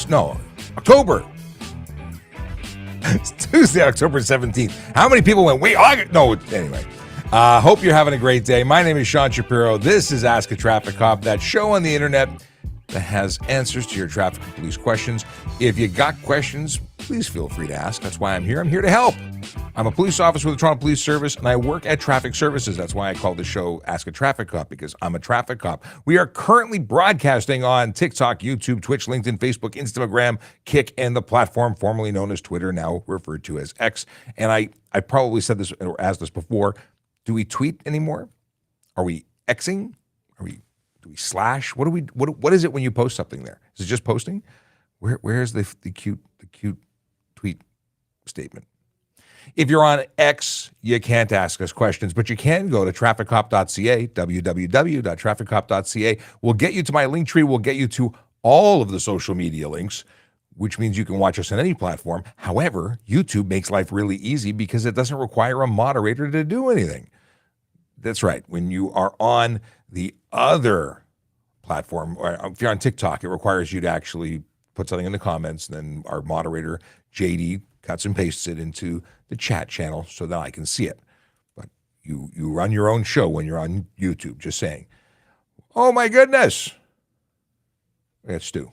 No, October. It's Tuesday, October 17th. How many people went, wait, no, anyway. Hope you're having a great day. My name is Sean Shapiro. This is Ask a Traffic Cop, that show on the internet that has answers to your traffic and police questions. If you got questions, please feel free to ask. That's why I'm here. I'm here to help. I'm a police officer with the Toronto Police Service, and I work at Traffic Services. That's why I call the show Ask a Traffic Cop, because I'm a traffic cop. We are currently broadcasting on TikTok, YouTube, Twitch, LinkedIn, Facebook, Instagram, Kick, and the platform formerly known as Twitter, now referred to as X. And I probably said this or asked this before. Do we tweet anymore? Are we Xing? Do we slash? What is it when you post something there? Is it just posting? Where's the cute tweet statement? If you're on X, you can't ask us questions, but you can go to trafficcop.ca, www.trafficcop.ca. We'll get you to my link tree. We'll get you to all of the social media links, which means you can watch us on any platform. However, YouTube makes life really easy because it doesn't require a moderator to do anything. That's right. When you are on the other platform, or if you're on TikTok, it requires you to actually put something in the comments, and then our moderator, JD, cuts and pastes it into the chat channel so that I can see it. But you run your own show when you're on YouTube, just saying. Oh my goodness. It's Stu.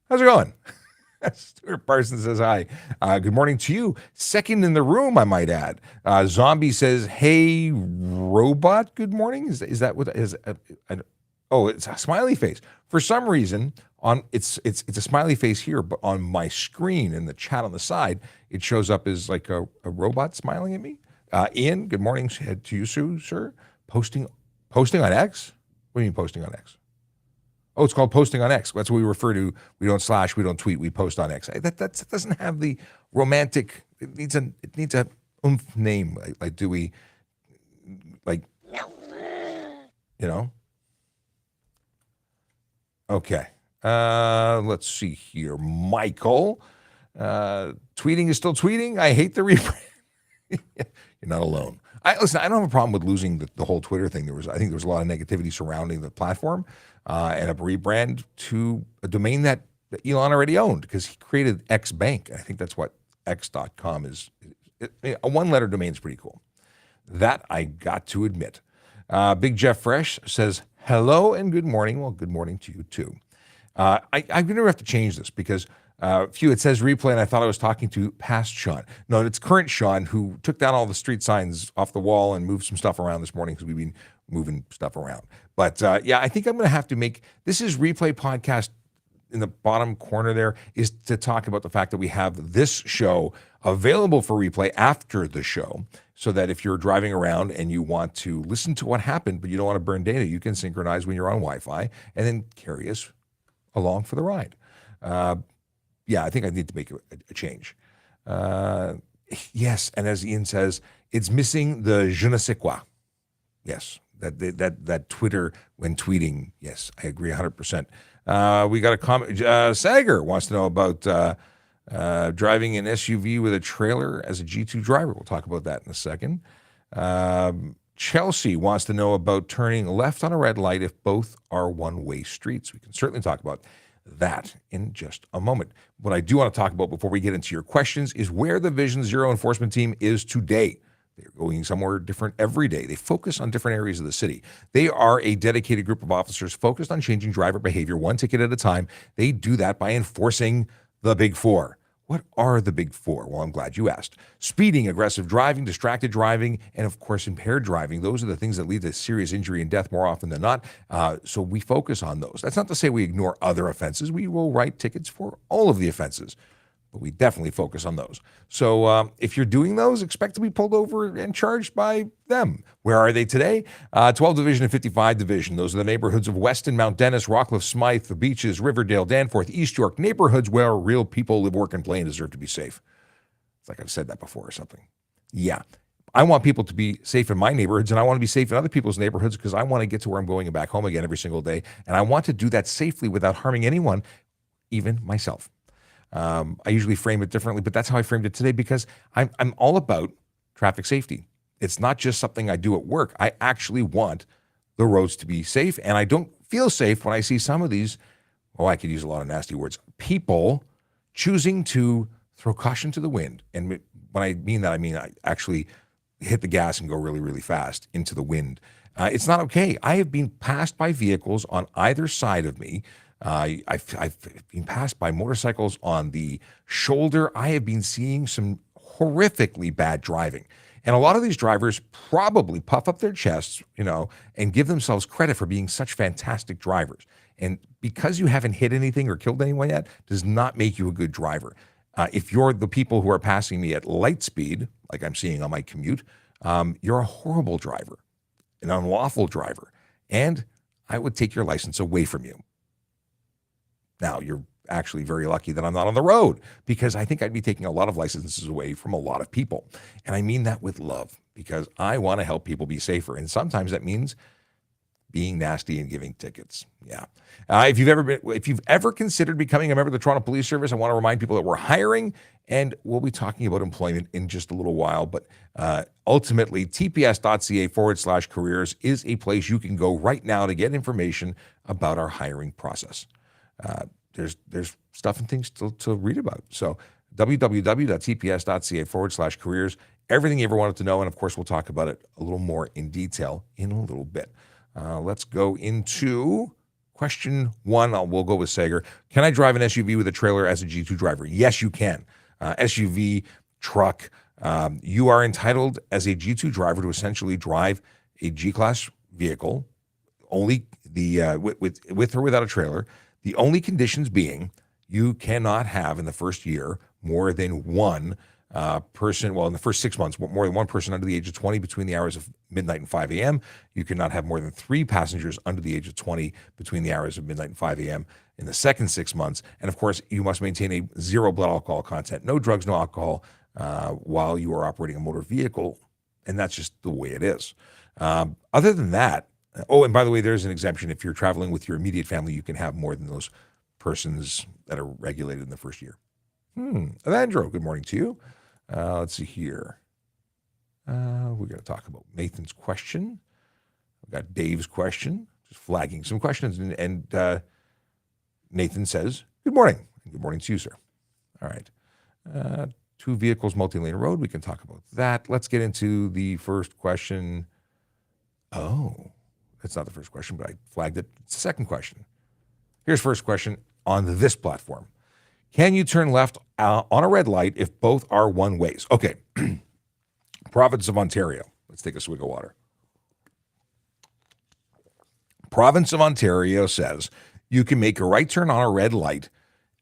How's it going? Stuart Parsons says hi. Good morning to you. Second in the room, I might add. Zombie says, hey, robot, good morning. Is that what is? Oh, it's a smiley face. For some reason, it's a smiley face here, but on my screen in the chat on the side, it shows up as like a robot smiling at me. Ian, good morning to you, sir. Posting on X? What do you mean posting on X? Oh, it's called posting on X. That's what we refer to. We don't slash, we don't tweet, we post on X. That doesn't have the romantic. It needs a oomph name. Like do we, like, you know? Okay. Let's see here. Michael, tweeting is still tweeting. I hate the rebrand. You're not alone. Listen, I don't have a problem with losing the whole Twitter thing. I think there was a lot of negativity surrounding the platform and a rebrand to a domain that Elon already owned, because he created X Bank. I think that's what X.com is. A one-letter domain is pretty cool. That I got to admit. Big Jeff Fresh says, hello and good morning. Well, good morning to you too. I'm going to have to change this because it says replay, and I thought I was talking to past Sean. No, it's current Sean, who took down all the street signs off the wall and moved some stuff around this morning because we've been moving stuff around. But I think I'm going to have to make, this is replay podcast in the bottom corner there, is to talk about the fact that we have this show available for replay after the show, so that if you're driving around and you want to listen to what happened, but you don't want to burn data, you can synchronize when you're on Wi-Fi and then carry us along for the ride. I think I need to make a change. Yes, and as Ian says, it's missing the je ne sais quoi. Yes, that Twitter when tweeting. Yes, I agree 100%. We got a comment. Sager wants to know about driving an SUV with a trailer as a G2 driver. We'll talk about that in a second. Chelsea wants to know about turning left on a red light if both are one-way streets. We can certainly talk about that in just a moment. What I do want to talk about before we get into your questions is where the Vision Zero enforcement team is today. They're going somewhere different every day. They focus on different areas of the city. They are a dedicated group of officers focused on changing driver behavior one ticket at a time. They do that by enforcing the Big Four. What are the Big Four? Well, I'm glad you asked. Speeding, aggressive driving, distracted driving, and of course, impaired driving. Those are the things that lead to serious injury and death more often than not. So we focus on those. That's not to say we ignore other offenses. We will write tickets for all of the offenses, but we definitely focus on those. So if you're doing those, expect to be pulled over and charged by them. Where are they today? 12 Division and 55 Division. Those are the neighborhoods of Weston, Mount Dennis, Rockcliffe, Smythe, the Beaches, Riverdale, Danforth, East York, neighborhoods where real people live, work, and play and deserve to be safe. It's like I've said that before or something. Yeah. I want people to be safe in my neighborhoods, and I want to be safe in other people's neighborhoods because I want to get to where I'm going and back home again every single day. And I want to do that safely without harming anyone, even myself. I usually frame it differently, but that's how I framed it today because I'm all about traffic safety. It's not just something I do at work. I actually want the roads to be safe, and I don't feel safe when I see some of these, I could use a lot of nasty words. People choosing to throw caution to the wind. And when I mean that, I mean I actually hit the gas and go really, really fast into the wind. It's not okay. I have been passed by vehicles on either side of me. I've been passed by motorcycles on the shoulder. I have been seeing some horrifically bad driving. And a lot of these drivers probably puff up their chests, and give themselves credit for being such fantastic drivers. And because you haven't hit anything or killed anyone yet, does not make you a good driver. If you're the people who are passing me at light speed, like I'm seeing on my commute, you're a horrible driver, an unlawful driver, and I would take your license away from you. Now, you're actually very lucky that I'm not on the road, because I think I'd be taking a lot of licenses away from a lot of people. And I mean that with love, because I want to help people be safer. And sometimes that means being nasty and giving tickets. Yeah. If you've ever considered becoming a member of the Toronto Police Service, I want to remind people that we're hiring, and we'll be talking about employment in just a little while. But ultimately, tps.ca/careers is a place you can go right now to get information about our hiring process. There's stuff and things to read about. So www.tps.ca/careers, everything you ever wanted to know. And of course, we'll talk about it a little more in detail in a little bit. Let's go into question one. We'll go with Sager. Can I drive an SUV with a trailer as a G2 driver? Yes, you can. SUV, truck. You are entitled as a G2 driver to essentially drive a G-Class vehicle, only with or without a trailer. The only conditions being you cannot have in the first year more than one person, in the first 6 months, more than one person under the age of 20 between the hours of midnight and 5 a.m. You cannot have more than 3 passengers under the age of 20 between the hours of midnight and 5 a.m. in the second 6 months. And of course, you must maintain a 0 blood alcohol content, no drugs, no alcohol, while you are operating a motor vehicle. And that's just the way it is. Other than that, and by the way, there's an exemption. If you're traveling with your immediate family, you can have more than those persons that are regulated in the first year. Evandro, good morning to you. Let's see here. We're going to talk about Nathan's question. We've got Dave's question, just flagging some questions. And Nathan says, good morning. Good morning to you, sir. All right. 2 vehicles, multi-lane road. We can talk about that. Let's get into the first question. Oh, that's not the first question, but I flagged it. It's the second question. Here's first question on this platform. Can you turn left on a red light if both are one ways? Okay. Province of Ontario. Let's take a swig of water. Province of Ontario says you can make a right turn on a red light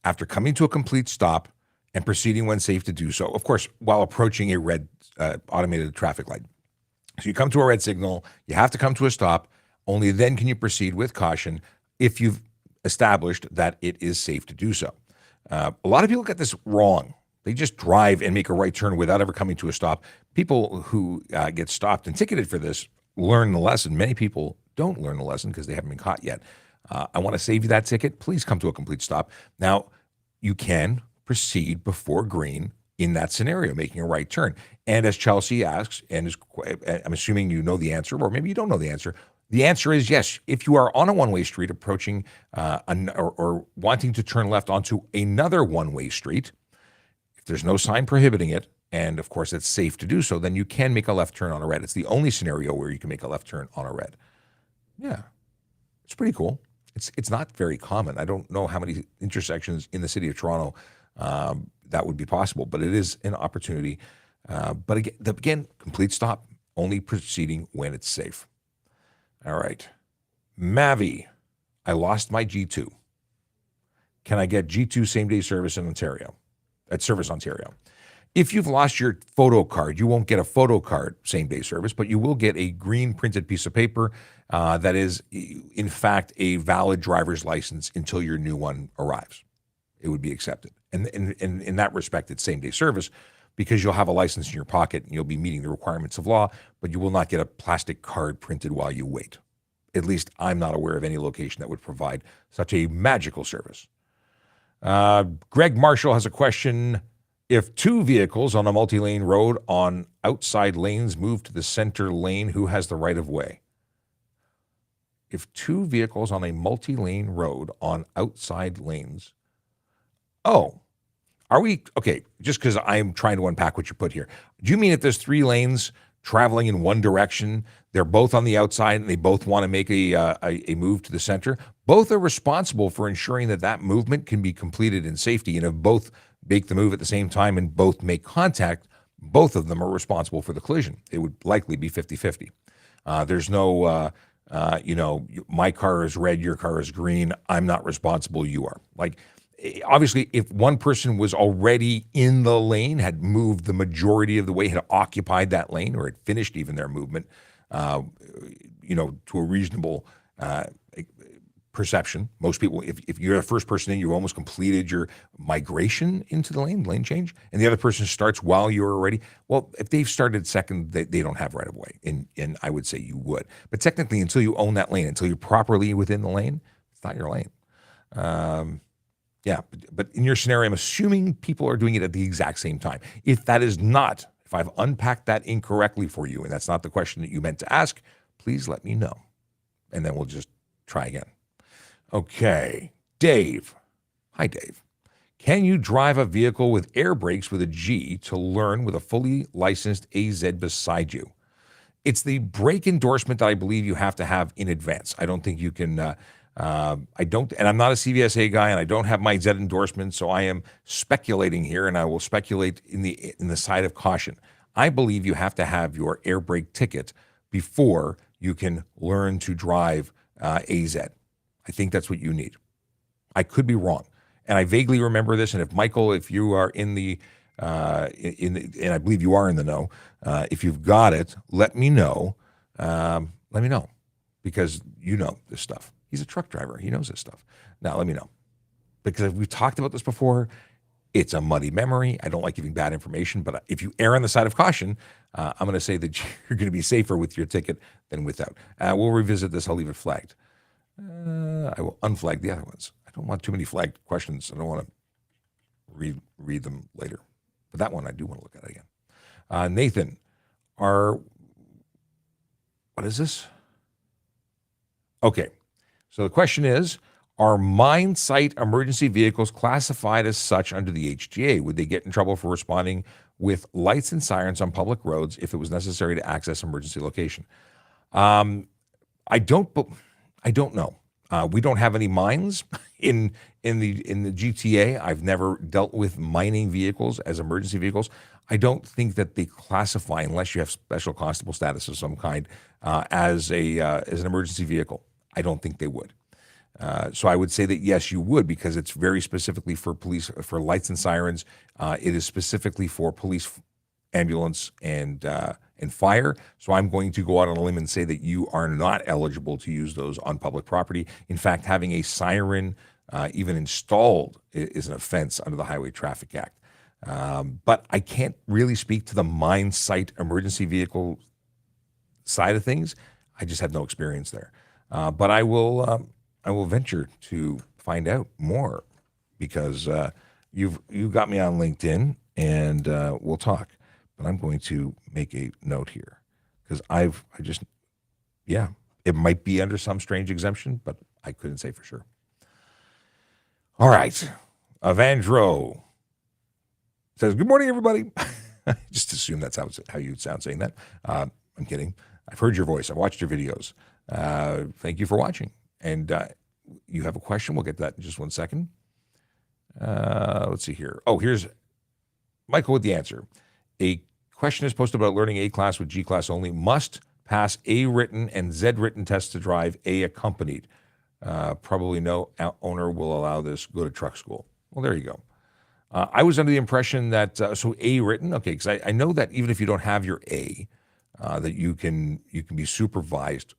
after coming to a complete stop and proceeding when safe to do so. Of course, while approaching a red automated traffic light. So you come to a red signal, you have to come to a stop. Only then can you proceed with caution if you've established that it is safe to do so. A lot of people get this wrong. They just drive and make a right turn without ever coming to a stop. People who get stopped and ticketed for this learn the lesson. Many people don't learn the lesson because they haven't been caught yet. I want to save you that ticket. Please come to a complete stop. Now, you can proceed before green in that scenario, making a right turn. And as Chelsea asks, and I'm assuming you know the answer, or maybe you don't know the answer. The answer is yes. If you are on a one-way street approaching or wanting to turn left onto another one-way street, if there's no sign prohibiting it, and of course it's safe to do so, then you can make a left turn on a red. It's the only scenario where you can make a left turn on a red. Yeah, it's pretty cool. It's not very common. I don't know how many intersections in the city of Toronto that would be possible, but it is an opportunity. But again, complete stop, only proceeding when it's safe. All right. Mavi, I lost my G2. Can I get G2 same-day service in Ontario? At Service Ontario. If you've lost your photo card, you won't get a photo card same-day service, but you will get a green printed piece of paper that is, in fact, a valid driver's license until your new one arrives. It would be accepted. And in that respect, it's same-day service because you'll have a license in your pocket and you'll be meeting the requirements of law, but you will not get a plastic card printed while you wait. At least I'm not aware of any location that would provide such a magical service. Greg Marshall has a question. If 2 vehicles on a multi-lane road on outside lanes move to the center lane, who has the right of way? if two vehicles on a multi-lane road on outside lanes. Oh, are we okay? Just because I'm trying to unpack what you put here. Do you mean if there's three lanes traveling in one direction, they're both on the outside and they both want to make a move to the center? Both are responsible for ensuring that that movement can be completed in safety. And if both make the move at the same time and both make contact, both of them are responsible for the collision. It would likely be 50-50. There's no, my car is red, your car is green. I'm not responsible, you are. Like, obviously, if one person was already in the lane, had moved the majority of the way, had occupied that lane, or had finished even their movement, to a reasonable perception. Most people, if you're the first person in, you almost completed your migration into the lane change, and the other person starts while you're already. Well, if they've started second, they don't have right of way, and I would say you would. But technically, until you own that lane, until you're properly within the lane, it's not your lane. Yeah, but in your scenario, I'm assuming people are doing it at the exact same time. If that is not, if I've unpacked that incorrectly for you, and that's not the question that you meant to ask, please let me know, and then we'll just try again. Okay, Dave. Hi, Dave. Can you drive a vehicle with air brakes with a G to learn with a fully licensed AZ beside you? It's the brake endorsement that I believe you have to have in advance. I don't think you can, I don't, and I'm not a CVSA guy, and I don't have my Z endorsement, so I am speculating here, and I will speculate in the side of caution. I believe you have to have your air brake ticket before you can learn to drive AZ. I think that's what you need. I could be wrong, and I vaguely remember this. And if Michael, if you are in the, and I believe you are in the know, if you've got it, let me know. Let me know, because you know this stuff. He's a truck driver. He knows this stuff. Now let me know, because we've talked about this before. It's a muddy memory. I don't like giving bad information, but if you err on the side of caution, I'm going to say that you're going to be safer with your ticket than without. We'll revisit this. I'll leave it flagged. I will unflag the other ones. I don't want too many flagged questions. I don't want to read them later. But that one I do want to look at again. Nathan, what is this? Okay. So the question is, are mine site emergency vehicles classified as such under the HTA? Would they get in trouble for responding with lights and sirens on public roads if it was necessary to access emergency location? I don't know. We don't have any mines in the GTA. I've never dealt with mining vehicles as emergency vehicles. I don't think that they classify, unless you have special constable status of some kind, as an emergency vehicle. I don't think they would. So I would say that yes, you would, because it's very specifically for police, for lights and sirens. It is specifically for police, ambulance, and fire. So I'm going to go out on a limb and say that you are not eligible to use those on public property. In fact, having a siren even installed is an offense under the Highway Traffic Act. But I can't really speak to the mine site emergency vehicle side of things. I just have no experience there. But I will venture to find out more, because you've got me on LinkedIn, and we'll talk. But I'm going to make a note here, because it might be under some strange exemption, but I couldn't say for sure. All right. Avandro says, good morning, everybody. Just assume that's how you'd sound saying that. I'm kidding. I've heard your voice. I've watched your videos. Thank you for watching. And you have a question. We'll get to that in just 1 second. Let's see here. Oh, here's Michael with the answer. A question is posted about learning A-class with G-class only. Must pass A written and Z written tests to drive A accompanied. Probably no owner will allow this. Go to truck school. Well, there you go. I was under the impression that, so A written, okay, because I know that even if you don't have your A, that you can be supervised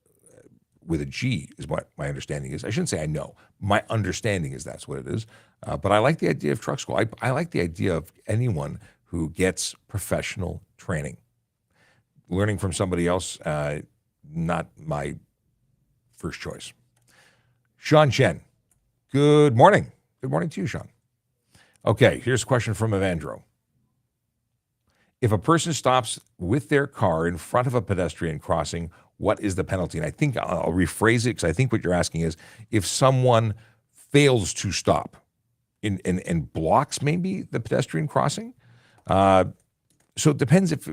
with a G, is what my understanding is. I shouldn't say I know. My understanding is that's what it is. But I like the idea of truck school. I like the idea of anyone who gets professional training. Learning from somebody else, not my first choice. Sean Chen, good morning. Good morning to you, Sean. Okay, here's a question from Evandro. If a person stops with their car in front of a pedestrian crossing, what is the penalty? And I think I'll rephrase it because I think what you're asking is if someone fails to stop and blocks maybe the pedestrian crossing. So it depends if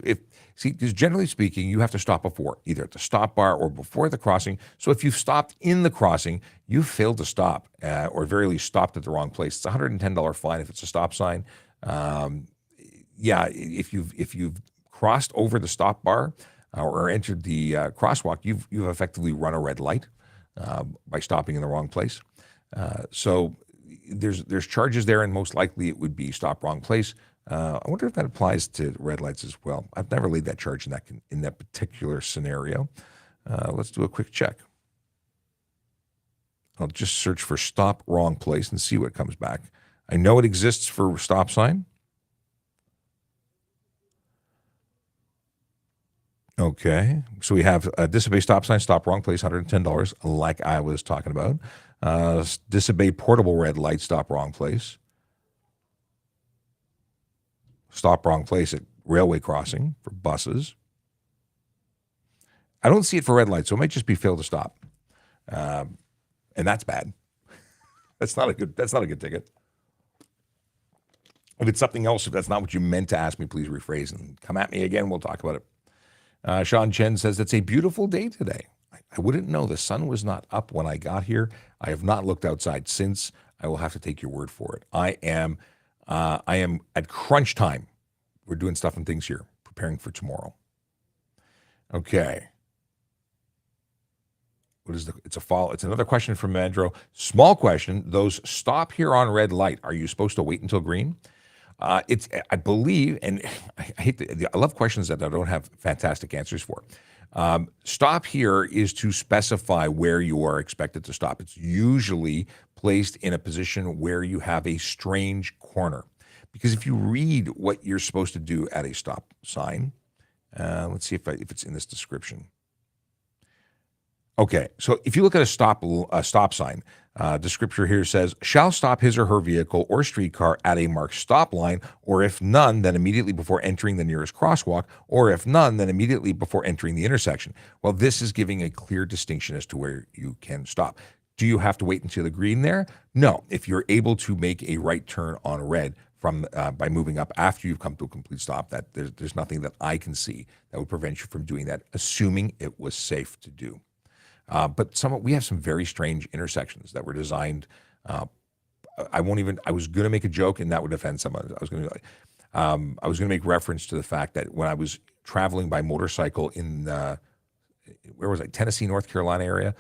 see, because generally speaking, you have to stop before, either at the stop bar or before the crossing. So if you've stopped in the crossing, you've failed to stop, or at very least stopped at the wrong place. It's a $110 fine if it's a stop sign. Yeah, if you've crossed over the stop bar or entered the crosswalk, you've effectively run a red light by stopping in the wrong place. So there's charges there, and most likely it would be stop wrong place. I wonder if that applies to red lights as well. I've never laid that charge in that particular scenario. Let's do a quick check. I'll just search for stop wrong place and see what comes back. I know it exists for stop sign. Okay, so we have disobey stop sign, stop wrong place, $110, like I was talking about. Disobey portable red light, stop wrong place. Stop wrong place at railway crossing for buses. I don't see it for red lights, so it might just be fail to stop, and that's bad. That's not a good ticket. If it's something else, if that's not what you meant to ask me, please rephrase and come at me again. We'll talk about it. Sean Chen says, it's a beautiful day today. I wouldn't know. The sun was not up when I got here. I have not looked outside since. I will have to take your word for it. I am at crunch time. We're doing stuff and things here, preparing for tomorrow. Okay. It's another question from Mandro. Small question. Those stop here on red light, are you supposed to wait until green? I believe, and I love questions that I don't have fantastic answers for. Stop here is to specify where you are expected to stop. It's usually placed in a position where you have a strange corner. Because if you read what you're supposed to do at a stop sign, let's see if it's in this description. Okay, so if you look at a stop sign, the scripture here says, shall stop his or her vehicle or streetcar at a marked stop line, or if none, then immediately before entering the nearest crosswalk, or if none, then immediately before entering the intersection. Well, this is giving a clear distinction as to where you can stop. Do you have to wait until the green there? No. If you're able to make a right turn on red by moving up after you've come to a complete stop, that there's nothing that I can see that would prevent you from doing that, assuming it was safe to do. But we have some very strange intersections that were designed. I was going to make a joke and that would offend someone. I was going to make reference to the fact that when I was traveling by motorcycle in where was I? Tennessee, North Carolina area.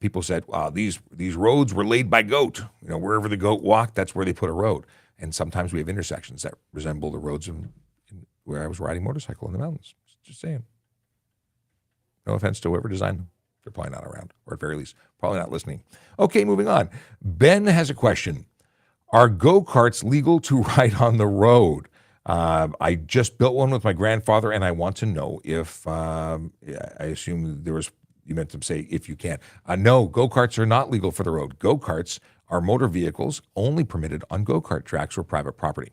People said, "Wow, these roads were laid by goat. You know, wherever the goat walked, that's where they put a road." And sometimes we have intersections that resemble the roads where I was riding motorcycle in the mountains. Just saying. No offense to whoever designed them. They're probably not around, or at very least, probably not listening. Okay, moving on. Ben has a question. Are go-karts legal to ride on the road? I just built one with my grandfather, and I want to know if, I assume you meant to say if you can. No, go-karts are not legal for the road. Go-karts are motor vehicles only permitted on go-kart tracks or private property.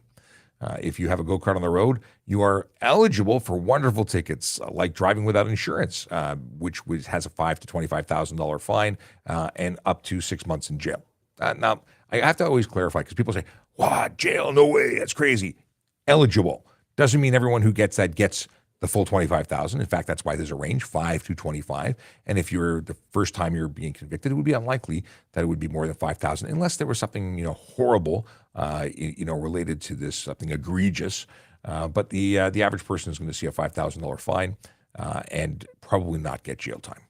If you have a go-kart on the road, you are eligible for wonderful tickets like driving without insurance, which has a $5,000 to $25,000 fine and up to 6 months in jail. Now, I have to always clarify because people say, "What, jail? No way, that's crazy." Eligible doesn't mean everyone who gets that gets the full 25,000. In fact, that's why there's a range, 5 to 25. And if you're the first time you're being convicted, it would be unlikely that it would be more than 5,000, unless there was something horrible, related to this, something egregious. But the average person is going to see a $5,000 fine and probably not get jail time.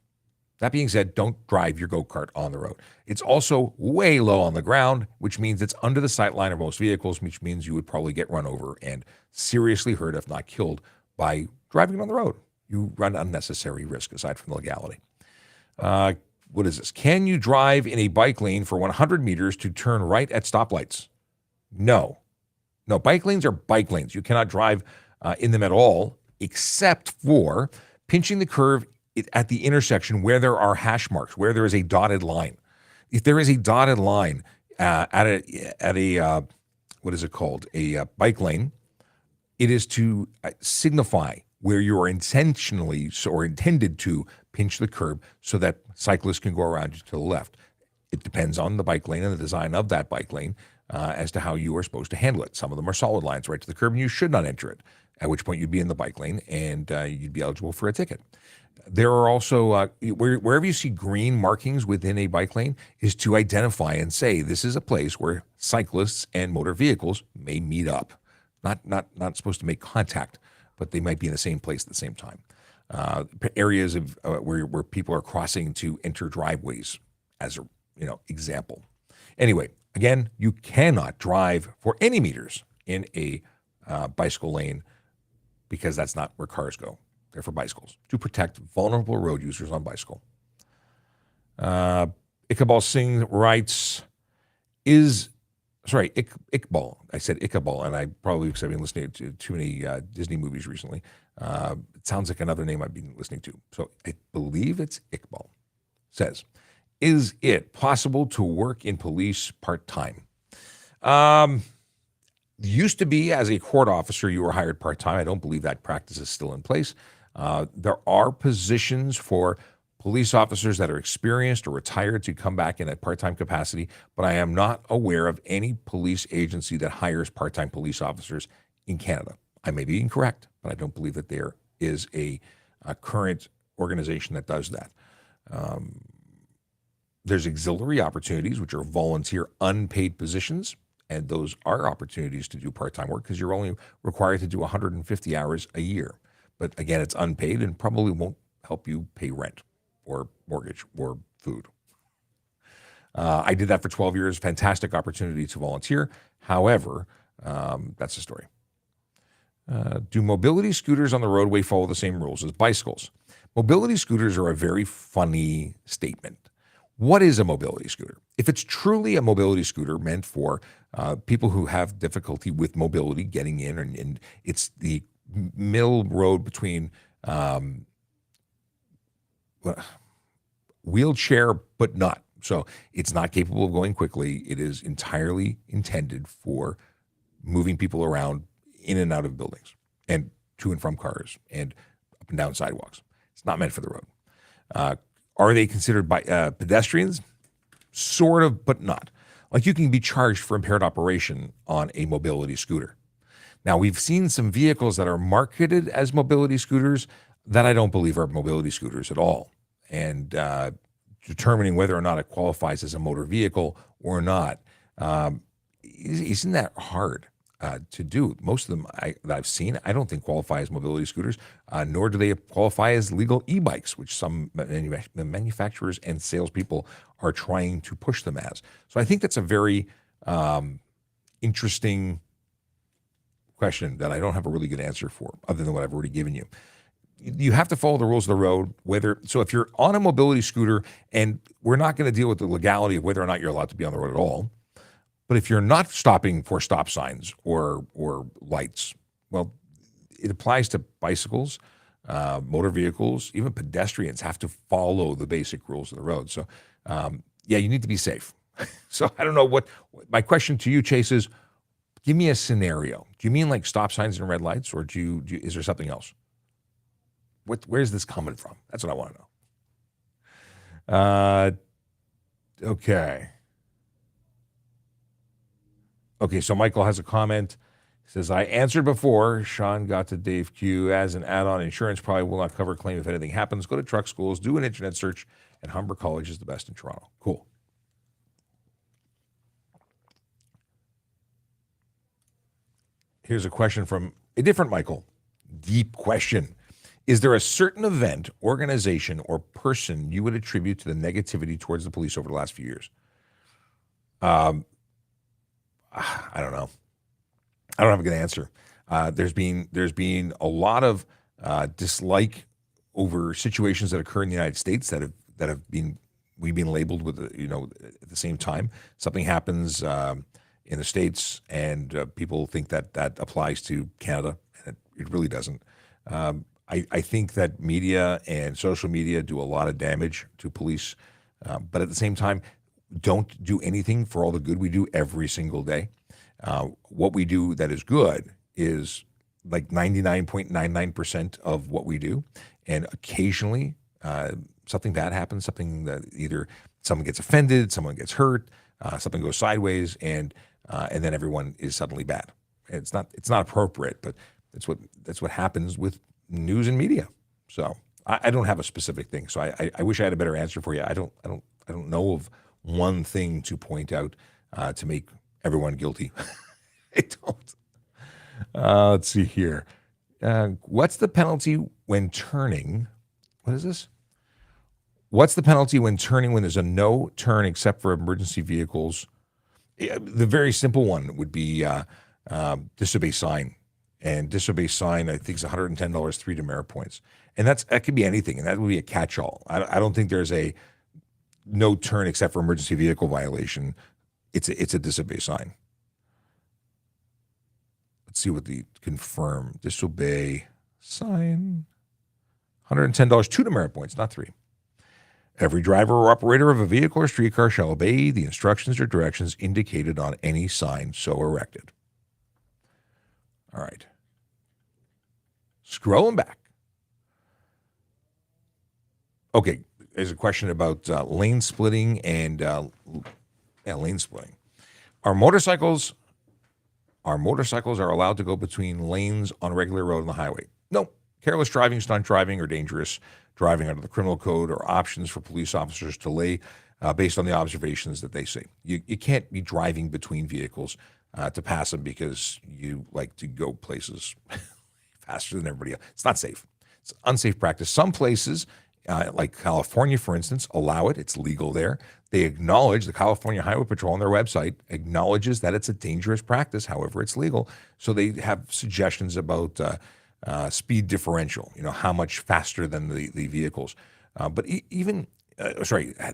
That being said, don't drive your go-kart on the road. It's also way low on the ground, which means it's under the sight line of most vehicles, which means you would probably get run over and seriously hurt, if not killed, by driving on the road. You run unnecessary risk aside from the legality. What is this? Can you drive in a bike lane for 100 meters to turn right at stoplights? No. No, bike lanes are bike lanes. You cannot drive in them at all, except for pinching the curve at the intersection where there are hash marks, where there is a dotted line. If there is a dotted line at a what is it called? A bike lane, It is to signify where you are intentionally or intended to pinch the curb so that cyclists can go around you to the left. It depends on the bike lane and the design of that bike lane as to how you are supposed to handle it. Some of them are solid lines right to the curb, and you should not enter it, at which point you'd be in the bike lane and you'd be eligible for a ticket. There are also, wherever you see green markings within a bike lane, is to identify and say this is a place where cyclists and motor vehicles may meet up. Not supposed to make contact, but they might be in the same place at the same time. Areas of where people are crossing to enter driveways, as a example. Anyway, again, you cannot drive for any meters in a bicycle lane because that's not where cars go. They're for bicycles to protect vulnerable road users on bicycle. Iqbal Singh writes, Iqbal. I said Iqbal, and I probably, because I've been listening to too many Disney movies recently. It sounds like another name I've been listening to. So I believe it's Iqbal. Says, is it possible to work in police part-time? Used to be as a court officer, you were hired part-time. I don't believe that practice is still in place. There are positions for police officers that are experienced or retired to come back in a part-time capacity, but I am not aware of any police agency that hires part-time police officers in Canada. I may be incorrect, but I don't believe that there is a current organization that does that. There's auxiliary opportunities, which are volunteer unpaid positions, and those are opportunities to do part-time work because you're only required to do 150 hours a year. But again, it's unpaid and probably won't help you pay rent or mortgage or food. I did that for 12 years. Fantastic opportunity to volunteer. However, that's the story. Do mobility scooters on the roadway follow the same rules as bicycles? Mobility scooters are a very funny statement. What is a mobility scooter? If it's truly a mobility scooter meant for people who have difficulty with mobility getting in, and it's the middle road between wheelchair but not. So it's not capable of going quickly. It is entirely intended for moving people around in and out of buildings and to and from cars and up and down sidewalks. It's not meant for the road. Are they considered by pedestrians? Sort of, but not. Like you can be charged for impaired operation on a mobility scooter. Now, we've seen some vehicles that are marketed as mobility scooters that I don't believe are mobility scooters at all. And determining whether or not it qualifies as a motor vehicle or not, isn't that hard to do? Most of them that I've seen, I don't think qualify as mobility scooters, nor do they qualify as legal e-bikes, which some manufacturers and salespeople are trying to push them as. So I think that's a very interesting question that I don't have a really good answer for, other than what I've already given you. You have to follow the rules of the road. So if you're on a mobility scooter, and we're not going to deal with the legality of whether or not you're allowed to be on the road at all, but if you're not stopping for stop signs or lights, well, it applies to bicycles, motor vehicles, even pedestrians have to follow the basic rules of the road. So, you need to be safe. So I don't know what my question to you, Chase, is. Give me a scenario. Do you mean like stop signs and red lights, or is there something else? Where's this coming from? That's what I want to know. Okay. Okay, so Michael has a comment. He says, I answered before. Sean got to Dave Q. As an add-on, insurance probably will not cover claim if anything happens. Go to truck schools, do an internet search, and Humber College is the best in Toronto. Cool. Here's a question from a different Michael. Deep question. Is there a certain event, organization, or person you would attribute to the negativity towards the police over the last few years? I don't know. I don't have a good answer. There's been a lot of dislike over situations that occur in the United States that we've been labeled with at the same time. Something happens in the States, and people think that applies to Canada, and it really doesn't. I think that media and social media do a lot of damage to police, but at the same time, don't do anything for all the good we do every single day. What we do that is good is like 99.99% of what we do. And occasionally something bad happens, something that either someone gets offended, someone gets hurt, something goes sideways, and then everyone is suddenly bad. And it's not appropriate, but that's what happens with news and media. So I don't have a specific thing. So I wish I had a better answer for you. I don't know of one thing to point out to make everyone guilty. I don't. Let's see here. What's the penalty when turning? What is this? What's the penalty when turning when there's a no turn except for emergency vehicles? The very simple one would be disobey sign. And disobey sign, I think, is $110, 3 demerit points. And that could be anything, and that would be a catch-all. I don't think there's a no turn except for emergency vehicle violation. It's a disobey sign. Let's see what the confirm. Disobey sign. $110, 2 demerit points, not 3. Every driver or operator of a vehicle or streetcar shall obey the instructions or directions indicated on any sign so erected. All right. Scrolling back. Okay, there's a question about lane splitting and lane splitting. Our motorcycles are allowed to go between lanes on a regular road on the highway. No. Careless driving, stunt driving, or dangerous driving under the criminal code are options for police officers to lay based on the observations that they see. You can't be driving between vehicles to pass them because you like to go places faster than everybody else. It's not safe. It's unsafe practice. Some places, like California, for instance, allow it. It's legal there. They acknowledge, the California Highway Patrol on their website acknowledges that it's a dangerous practice. However, it's legal. So they have suggestions about speed differential, how much faster than the vehicles. But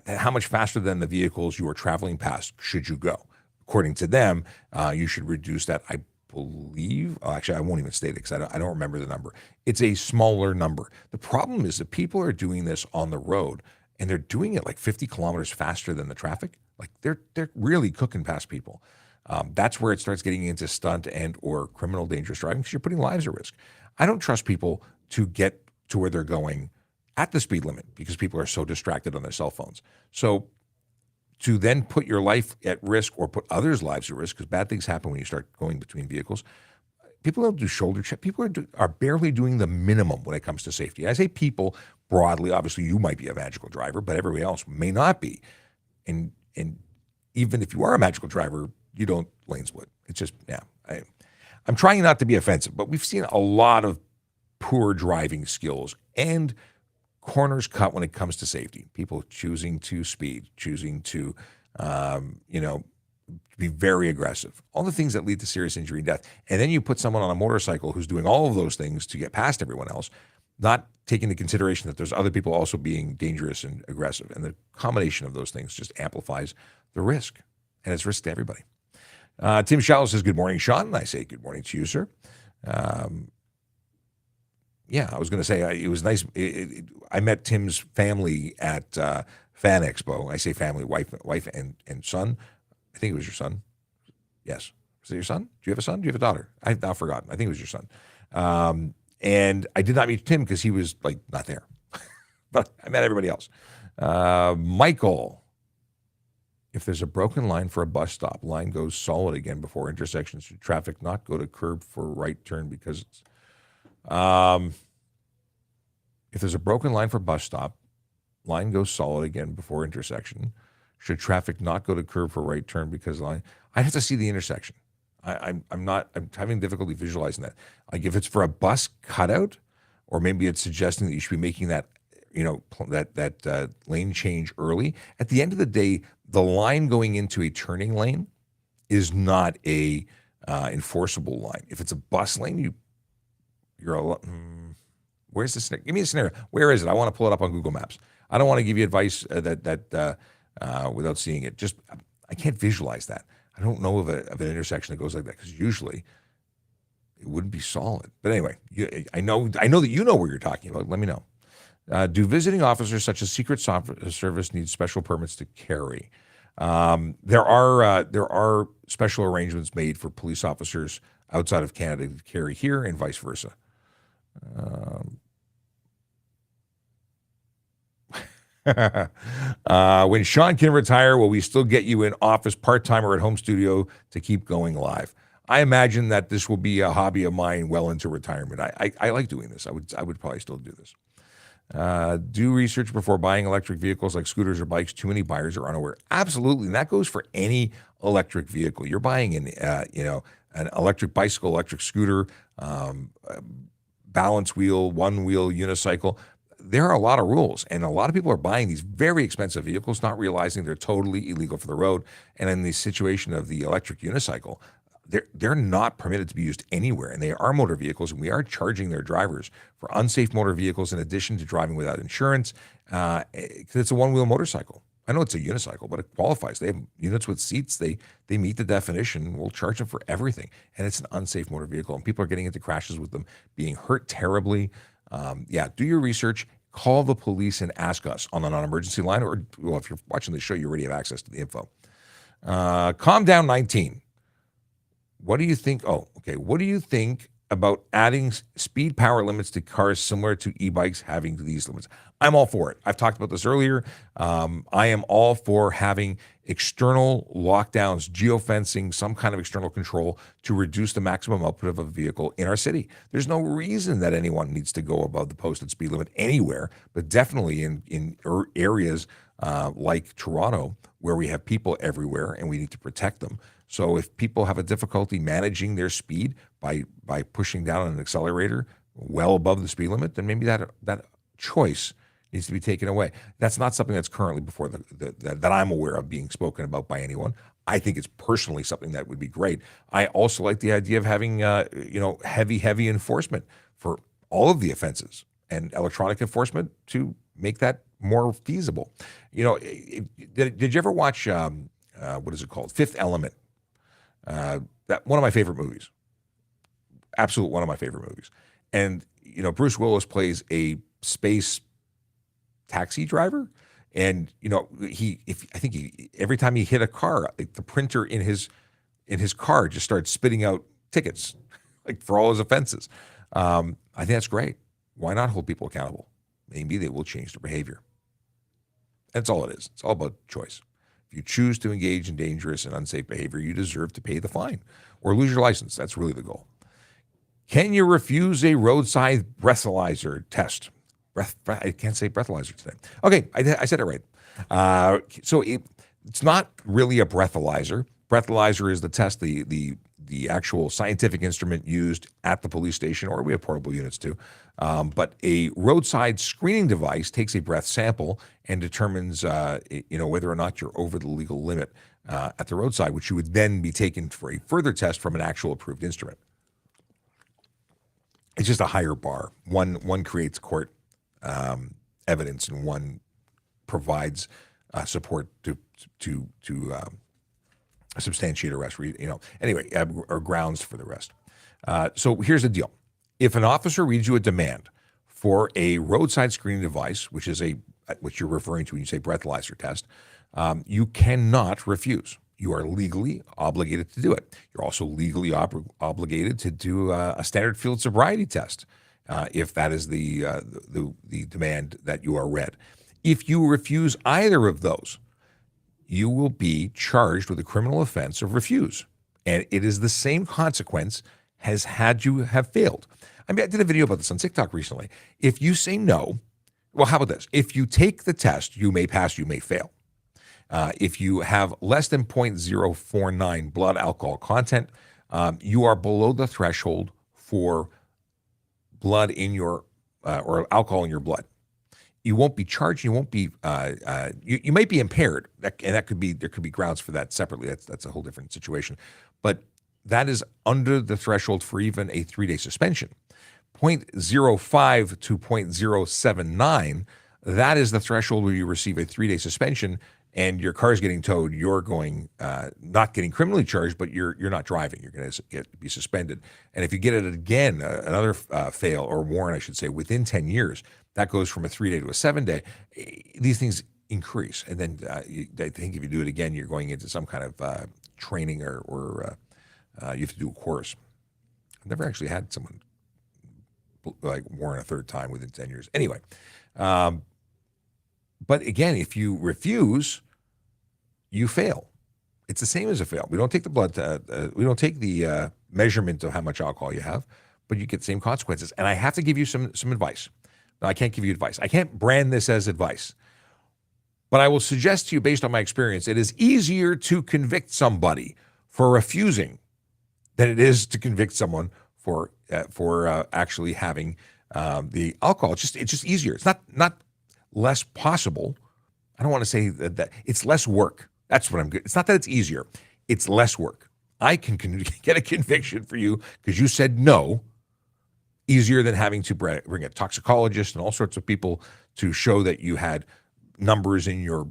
how much faster than the vehicles you are traveling past should you go? According to them, you should reduce that, I believe. Actually, I won't even state it because I don't remember the number. It's a smaller number. The problem is that people are doing this on the road, and they're doing it like 50 kilometers faster than the traffic. Like they're really cooking past people. That's where it starts getting into stunt and or criminal dangerous driving because you're putting lives at risk. I don't trust people to get to where they're going at the speed limit because people are so distracted on their cell phones. So to then put your life at risk or put others' lives at risk, because bad things happen when you start going between vehicles, people don't do shoulder check. People are barely doing the minimum when it comes to safety. I say people broadly. Obviously, you might be a magical driver, but everybody else may not be. And even if you are a magical driver, you don't lane split. It's just, I'm trying not to be offensive, but we've seen a lot of poor driving skills and corners cut when it comes to safety. People choosing to speed, choosing to, be very aggressive. All the things that lead to serious injury and death. And then you put someone on a motorcycle who's doing all of those things to get past everyone else, not taking into consideration that there's other people also being dangerous and aggressive. And the combination of those things just amplifies the risk. And it's risk to everybody. Tim Shallow says, good morning, Sean. And I say, good morning to you, sir. I was going to say, it was nice. I met Tim's family at Fan Expo. I say family, wife and son. I think it was your son. Yes. Was it your son? Do you have a son? Do you have a daughter? I've now forgotten. I think it was your son. And I did not meet Tim because he was not there. But I met everybody else. Michael. If there's a broken line for a bus stop, line goes solid again before intersections. Should traffic not go to curb for right turn because it's... if there's a broken line for bus stop, line goes solid again before intersection. Should traffic not go to curb for right turn because line... I have to see the intersection. I'm having difficulty visualizing that. Like if it's for a bus cutout, or maybe it's suggesting that you should be making that that lane change early. At the end of the day, the line going into a turning lane is not a enforceable line. If it's a bus lane, where's the scenario? Give me a scenario. Where is it? I want to pull it up on Google Maps. I don't want to give you advice without seeing it. Just I can't visualize that. I don't know of an intersection that goes like that because usually it wouldn't be solid. But anyway, I know that you know where you're talking about. Let me know. Do visiting officers such as Secret Service need special permits to carry? There are special arrangements made for police officers outside of Canada to carry here and vice versa. When Sean can retire, will we still get you in office part-time or at home studio to keep going live? I imagine that this will be a hobby of mine well into retirement. I like doing this. I would probably still do this. Do research before buying electric vehicles like scooters or bikes. Too many buyers are unaware. Absolutely, and that goes for any electric vehicle. You're buying an electric bicycle, electric scooter, balance wheel, one wheel unicycle. There are a lot of rules, and a lot of people are buying these very expensive vehicles, not realizing they're totally illegal for the road. And in the situation of the electric unicycle, they're not permitted to be used anywhere, and they are motor vehicles, and we are charging their drivers for unsafe motor vehicles in addition to driving without insurance. It's a one-wheel motorcycle. I know it's a unicycle, but it qualifies. They have units with seats. They meet the definition. We'll charge them for everything, and it's an unsafe motor vehicle, and people are getting into crashes with them, being hurt terribly. Do your research. Call the police and ask us on the non-emergency line, or well, if you're watching the show, you already have access to the info. Calm down 19. What do you think? Oh, okay. What do you think about adding speed power limits to cars similar to e-bikes having these limits? I'm all for it. I've talked about this earlier. I am all for having external lockdowns, geofencing, some kind of external control to reduce the maximum output of a vehicle in our city. There's no reason that anyone needs to go above the posted speed limit anywhere, but definitely in areas like Toronto, where we have people everywhere and we need to protect them. So if people have a difficulty managing their speed by pushing down on an accelerator well above the speed limit, then maybe that choice needs to be taken away. That's not something that's currently before that I'm aware of being spoken about by anyone. I think it's personally something that would be great. I also like the idea of having heavy enforcement for all of the offenses and electronic enforcement to make that more feasible. Did you ever watch what is it called? Fifth Element. That one of my favorite movies. Absolute one of my favorite movies. And Bruce Willis plays a space taxi driver, and every time he hit a car, like the printer in his car just starts spitting out tickets, like for all his offenses. I think that's great. Why not hold people accountable? Maybe they will change their behavior. That's all it is. It's all about choice. If you choose to engage in dangerous and unsafe behavior, you deserve to pay the fine or lose your license. That's really the goal. Can you refuse a roadside breathalyzer test? I can't say breathalyzer today. Okay, I said it right. So it's not really a breathalyzer. Breathalyzer is the test, the actual scientific instrument used at the police station, or we have portable units too. But a roadside screening device takes a breath sample and determines, whether or not you're over the legal limit at the roadside, which you would then be taken for a further test from an actual approved instrument. It's just a higher bar. One creates court evidence, and one provides support to substantiate arrest. Or grounds for the arrest. So here's the deal: if an officer reads you a demand for a roadside screening device, which is what you're referring to when you say breathalyzer test, you cannot refuse. You are legally obligated to do it. You're also legally obligated to do a standard field sobriety test, if that is the demand that you are read. If you refuse either of those, you will be charged with a criminal offense of refuse, and it is the same consequence as had you have failed. I did a video about this on TikTok recently. If you say no, well, how about this? If you take the test, you may pass, you may fail. If you have less than 0.049 blood alcohol content, you are below the threshold for blood in your or alcohol in your blood. You won't be charged. You won't be. You might be impaired, and there could be grounds for that separately. That's a whole different situation. But that is under the threshold for even a 3-day suspension. 0.05 to 0.079. That is the threshold where you receive a 3-day suspension, and your car is getting towed. You're going not getting criminally charged, but you're not driving. You're going to be suspended. And if you get it again, another fail or warrant, I should say, within 10 years, that goes from a 3-day to a 7-day. These things increase, and then I think if you do it again, you're going into some kind of training or you have to do a course. I've never actually had someone like warn a third time within 10 years. Anyway, but again, if you refuse, you fail. It's the same as a fail. We don't take the we don't take the measurement of how much alcohol you have, but you get the same consequences. And I have to give you some advice. Now, I can't give you advice. I can't brand this as advice. But I will suggest to you, based on my experience, it is easier to convict somebody for refusing than it is to convict someone for actually having the alcohol. It's just easier. It's not less possible. I don't want to say that it's less work. That's what I'm good. It's not that it's easier. It's less work. I can get a conviction for you because you said no, easier than having to bring a toxicologist and all sorts of people to show that you had numbers in your.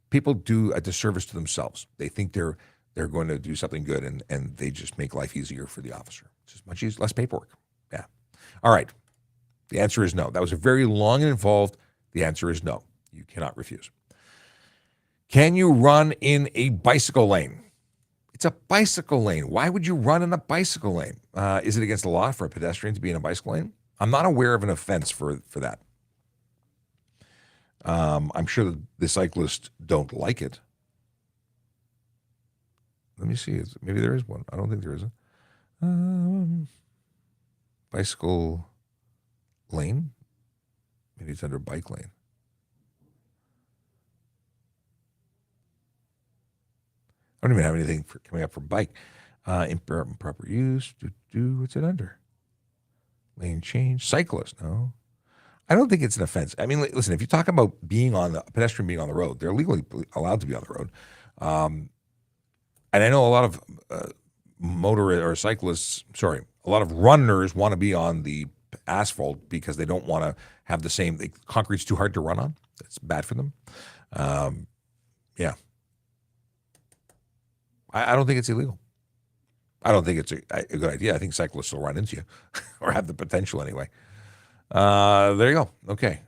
People do a disservice to themselves. They think they're going to do something good, and they just make life easier for the officer. It's just much easier, less paperwork. Yeah. All right. The answer is no. That was a very long and involved. The answer is no. You cannot refuse. Can you run in a bicycle lane? It's a bicycle lane. Why would you run in a bicycle lane? Is it against the law for a pedestrian to be in a bicycle lane? I'm not aware of an offense for that. I'm sure the cyclists don't like it. Let me see. Maybe there is one. I don't think there is a bicycle lane. Maybe it's under bike lane. I don't even have anything coming up for bike. Improper use. What's it under? Lane change. Cyclist. No. I don't think it's an offense. I mean, listen, if you talk about a pedestrian being on the road, they're legally allowed to be on the road. And I know a lot of a lot of runners want to be on the asphalt because they don't want to have the same, concrete's too hard to run on. It's bad for them. Yeah. I don't think it's illegal. I don't think it's a good idea. I think cyclists will run into you or have the potential anyway. There you go. Okay.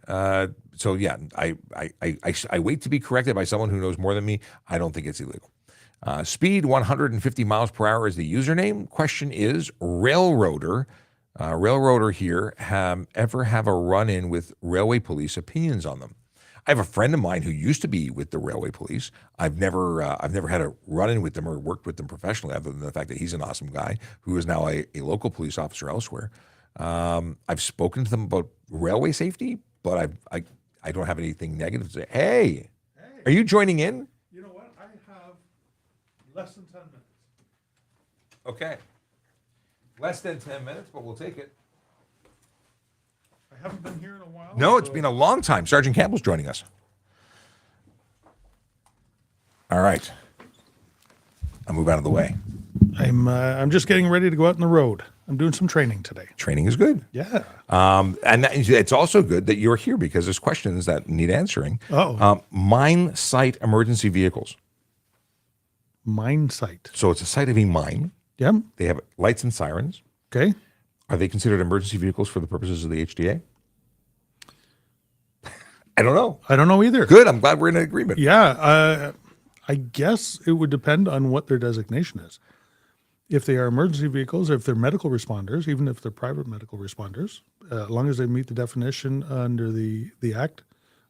So yeah, I wait to be corrected by someone who knows more than me. I don't think it's illegal. Speed 150 miles per hour is the username. Question is, railroader here, ever have a run-in with railway police? Opinions on them? I have a friend of mine who used to be with the railway police. I've never had a run-in with them or worked with them professionally, other than the fact that he's an awesome guy who is now a local police officer elsewhere. I've spoken to them about railway safety, but I don't have anything negative to say. Hey, are you joining in? You know what? I have less than 10 minutes. Okay. Less than 10 minutes, but we'll take it. I haven't been here in a while. No, it's been a long time. Sergeant Campbell's joining us. All right. I'll move out of the way. I'm just getting ready to go out on the road. I'm doing some training today. Training is good. Yeah. And it's also good that you're here because there's questions that need answering. Mine site emergency vehicles. Mine site. So it's a site of a mine. Yeah. They have lights and sirens. Okay. Are they considered emergency vehicles for the purposes of the HDA? I don't know. I don't know either. Good. I'm glad we're in agreement. Yeah. I guess it would depend on what their designation is. If they are emergency vehicles, if they're medical responders, even if they're private medical responders, as long as they meet the definition under the Act,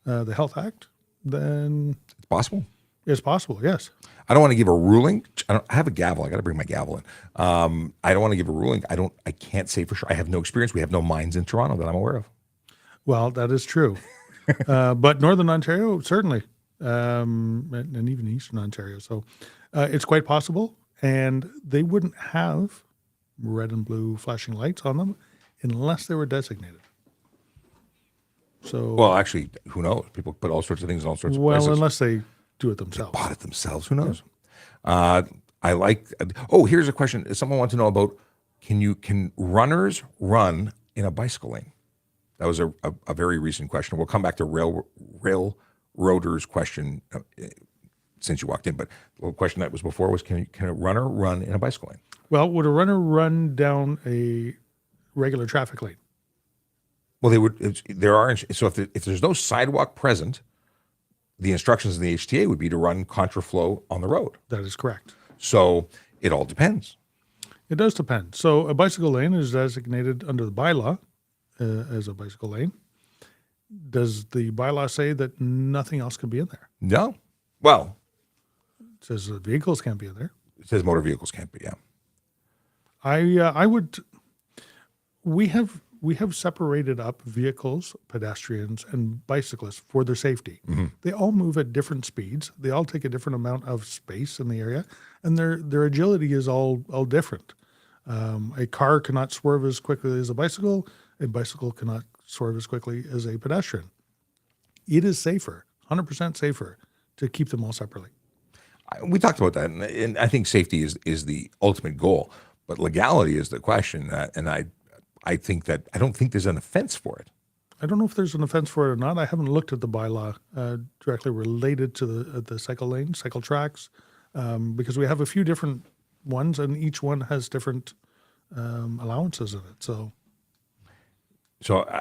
the Health Act, then It's possible. it's possible, yes. I don't want to give a ruling. I have a gavel. I got to bring my gavel in. I don't want to give a ruling. I can't say for sure. I have no experience. We have no mines in Toronto that I'm aware of. Well, that is true. But Northern Ontario, certainly, and even Eastern Ontario. So it's quite possible. And they wouldn't have red and blue flashing lights on them unless they were designated. So, Well, actually, who knows? People put all sorts of things in all sorts of places. unless they do it themselves. Bought it themselves. Who knows? I like. Here's a question. Someone wants to know about: Can runners run in a bicycle lane? That was a very recent question. We'll come back to railroaders' question since you walked in. But the question that was before was: Can a runner run in a bicycle lane? Well, would a runner run down a regular traffic lane? Well, they would. There are so if there's no sidewalk present, the instructions in the HTA would be to run contraflow on the road. That is correct. So it all depends. It does depend. So a bicycle lane is designated under the bylaw as a bicycle lane. Does the bylaw say that nothing else can be in there? No. Well, It says that vehicles can't be in there. it says motor vehicles can't be. Yeah. I would. We have separated up vehicles, pedestrians, and bicyclists for their safety. They all move at different speeds. They all take a different amount of space in the area, and their agility is all different. A car cannot swerve as quickly as a bicycle. A bicycle cannot swerve as quickly as a pedestrian. It is safer, 100% safer, to keep them all separately. We talked about that, and I think safety is the ultimate goal, but legality is the question. And I think that I don't think there's an offense for it. I don't know if there's an offense for it or not. I haven't looked at the bylaw directly related to the cycle lanes, cycle tracks, because we have a few different ones, and each one has different allowances in it. So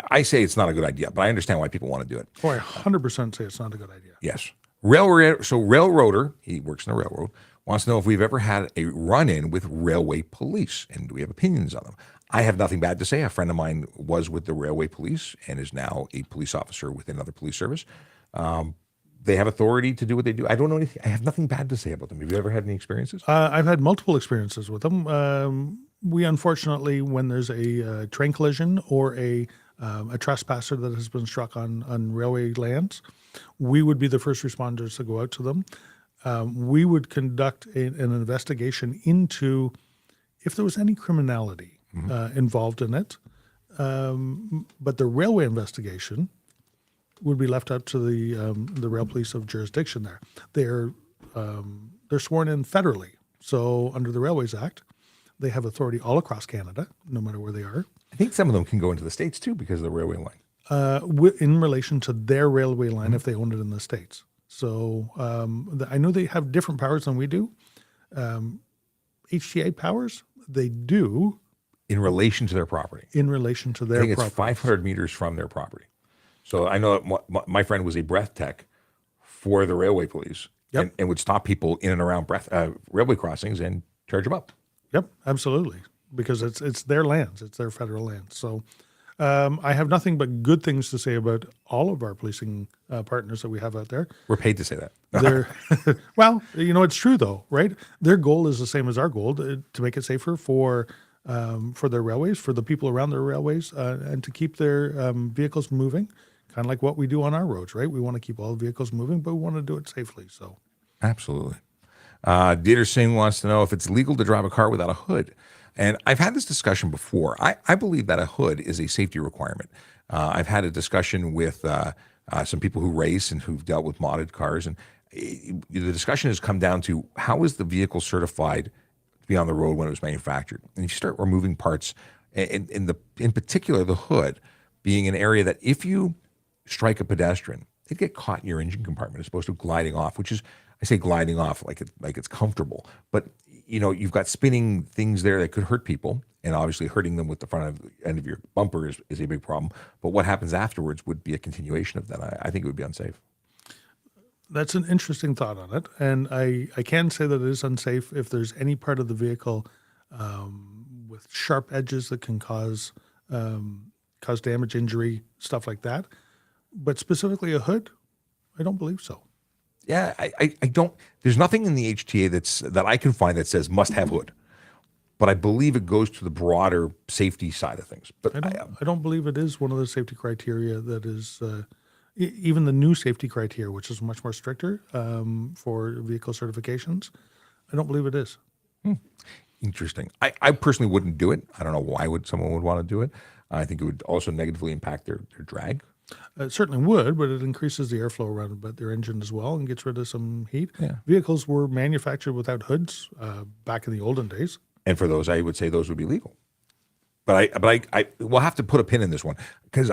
I say it's not a good idea, but I understand why people want to do it. I 100% say it's not a good idea. Yes. Railroader, he works in the railroad, wants to know if we've ever had a run-in with railway police, and do we have opinions on them? I have nothing bad to say. A friend of mine was with the railway police and is now a police officer with another police service. They have authority to do what they do. I don't know anything. I have nothing bad to say about them. Have you ever had any experiences? I've had multiple experiences with them. We unfortunately, when there's a train collision or a trespasser that has been struck on railway lands, we would be the first responders to go out to them. We would conduct an investigation into if there was any criminality involved in it. But the railway investigation would be left up to the rail police of jurisdiction there. They're sworn in federally. So under the Railways Act, they have authority all across Canada, no matter where they are. I think some of them can go into the States too because of the railway line. In relation to their railway line if they own it in the States. So I know they have different powers than we do. HTA powers, they do. In relation to their property. In relation to their I think property. it's 500 meters from their property. So I know that my friend was a breath tech for the railway police and would stop people in and around railway crossings and charge them up. Yep, absolutely. Because it's their lands. It's their federal lands. So I have nothing but good things to say about all of our policing partners that we have out there. We're paid to say that. Well, it's true though, right? Their goal is the same as our goal to make it safer for their railways, for the people around their railways, and to keep their vehicles moving, kind of like what we do on our roads, right? We want to keep all the vehicles moving, but we want to do it safely. So, absolutely. Dieter Singh wants to know if it's legal to drive a car without a hood. And I've had this discussion before. I believe that a hood is a safety requirement. I've had a discussion with some people who race and who've dealt with modded cars. And the discussion has come down to how is the vehicle certified to be on the road when it was manufactured? And if you start removing parts, in particular the hood being an area that if you strike a pedestrian, they get caught in your engine compartment as opposed to gliding off, which is, I say gliding off like it's comfortable. But you've got spinning things there that could hurt people, and obviously hurting them with the end of your bumper is a big problem. But what happens afterwards would be a continuation of that. I think it would be unsafe. That's an interesting thought on it. And I can say that it is unsafe if there's any part of the vehicle with sharp edges that can cause damage, injury, stuff like that. But specifically a hood, I don't believe so. Yeah, I don't. There's nothing in the HTA that I can find that says must have hood, but I believe it goes to the broader safety side of things. But I don't believe it is one of the safety criteria that is even the new safety criteria, which is much more stricter for vehicle certifications. I don't believe it is. Interesting. I personally wouldn't do it. I don't know why someone would want to do it. I think it would also negatively impact their drag. It certainly would, but it increases the airflow around about their engine as well and gets rid of some heat. Yeah. Vehicles were manufactured without hoods back in the olden days. And for those, I would say those would be legal. But I will have to put a pin in this one because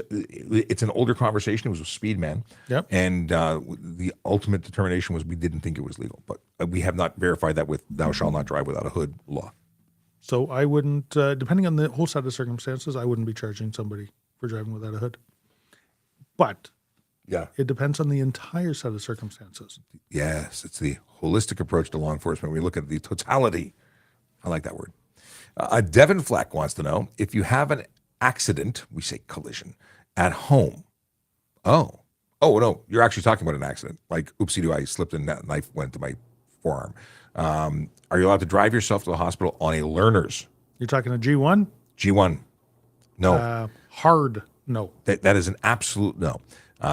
it's an older conversation. It was with Speedman. Yep. And the ultimate determination was we didn't think it was legal. But we have not verified that with thou shalt not drive without a hood law. So I wouldn't, depending on the whole set of circumstances, I wouldn't be charging somebody for driving without a hood. But yeah, it depends on the entire set of circumstances. Yes, it's the holistic approach to law enforcement. We look at the totality. I like that word. Devin Fleck wants to know if you have an accident, we say collision, at home. Oh, no, you're actually talking about an accident. Like, oopsie doo, I slipped and that knife went to my forearm. Are you allowed to drive yourself to the hospital on a learner's You're talking a G1? G1? No, Hard no. that is an absolute no.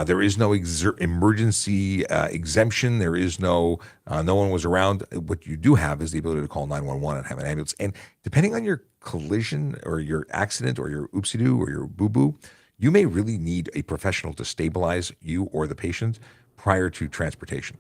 There is no emergency exemption. There is no one was around. What you do have is the ability to call 911 and have an ambulance. And depending on your collision or your accident or your oopsie doo or your boo boo, you may really need a professional to stabilize you or the patient prior to transportation.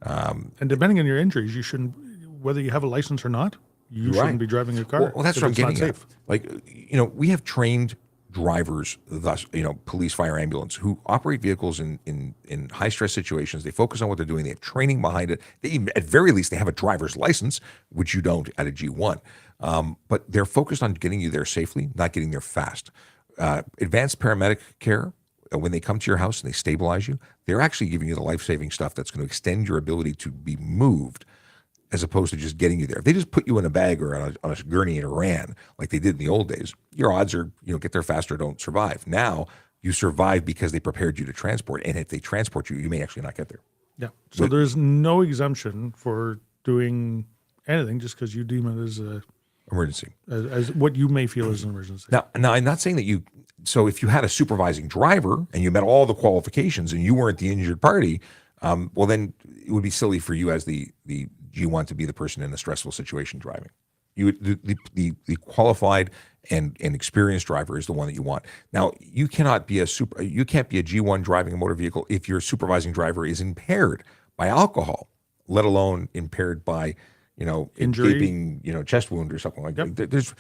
And depending on your injuries, you shouldn't, whether you have a license or not, you shouldn't be driving your car. Well, that's if what I'm it's not getting at. safe. Like, we have trained drivers, thus, police, fire, ambulance, who operate vehicles in high stress situations. They focus on what they're doing. They have training behind it. They even, at very least, they have a driver's license, which you don't at a G1. But they're focused on getting you there safely, not getting there fast. Advanced paramedic care, when they come to your house and they stabilize you, they're actually giving you the life-saving stuff that's going to extend your ability to be moved, as opposed to just getting you there. If they just put you in a bag or on a gurney and ran like they did in the old days, your odds are, get there faster, don't survive. Now you survive because they prepared you to transport. And if they transport you, you may actually not get there. Yeah. So there's no exemption for doing anything just because you deem it as Emergency. as what you may feel is an emergency. Now, I'm not saying that so if you had a supervising driver and you met all the qualifications and you weren't the injured party, well, then it would be silly for you as the G1 to be the person in a stressful situation driving. The qualified and experienced driver is the one that you want. Now, you can't be a G1 driving a motor vehicle if your supervising driver is impaired by alcohol, let alone impaired by Injury, gaping chest wound or something like Yep. that. There's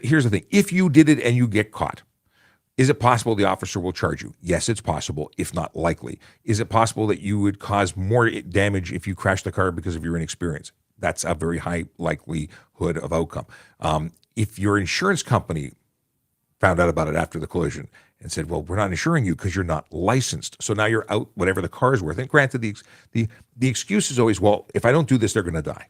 here's the thing: if you did it and you get caught, is it possible the officer will charge you? Yes, it's possible, if not likely. Is it possible that you would cause more damage if you crash the car because of your inexperience? That's a very high likelihood of outcome. If your insurance company found out about it after the collision and said, well, we're not insuring you because you're not licensed, so now you're out whatever the car is worth. And granted, the excuse is always, well, if I don't do this, they're going to die.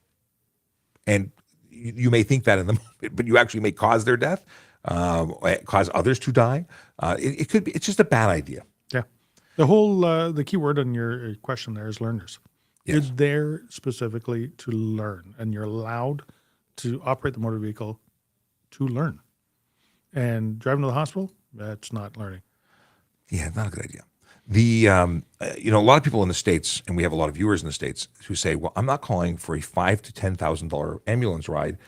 And you may think that in the moment, but you actually may cause their death. Cause others to die. It could be. It's just a bad idea. Yeah. The whole the key word on your question there is learners. Yes. You're there specifically to learn, and you're allowed to operate the motor vehicle to learn. And driving to the hospital, that's not learning. Yeah, not a good idea. A lot of people in the States, and we have a lot of viewers in the States who say, well, I'm not calling for a $5,000 to $10,000 ambulance ride.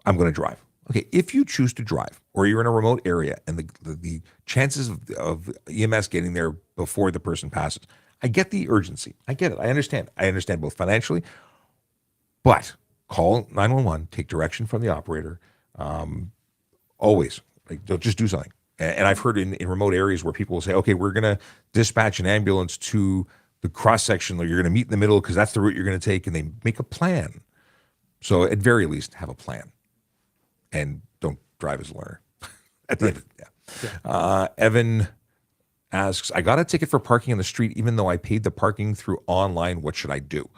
I'm going to drive. Okay, if you choose to drive or you're in a remote area and the chances of EMS getting there before the person passes, I get the urgency. I get it. I understand. I understand both financially, but call 911, take direction from the operator. Always, don't just do something. And I've heard in remote areas where people will say, okay, we're going to dispatch an ambulance to the cross section, or you're going to meet in the middle because that's the route you're going to take, and they make a plan. So at very least, have a plan. And don't drive as a learner. At the end, yeah. Evan asks, I got a ticket for parking on the street even though I paid the parking through online. What should I do?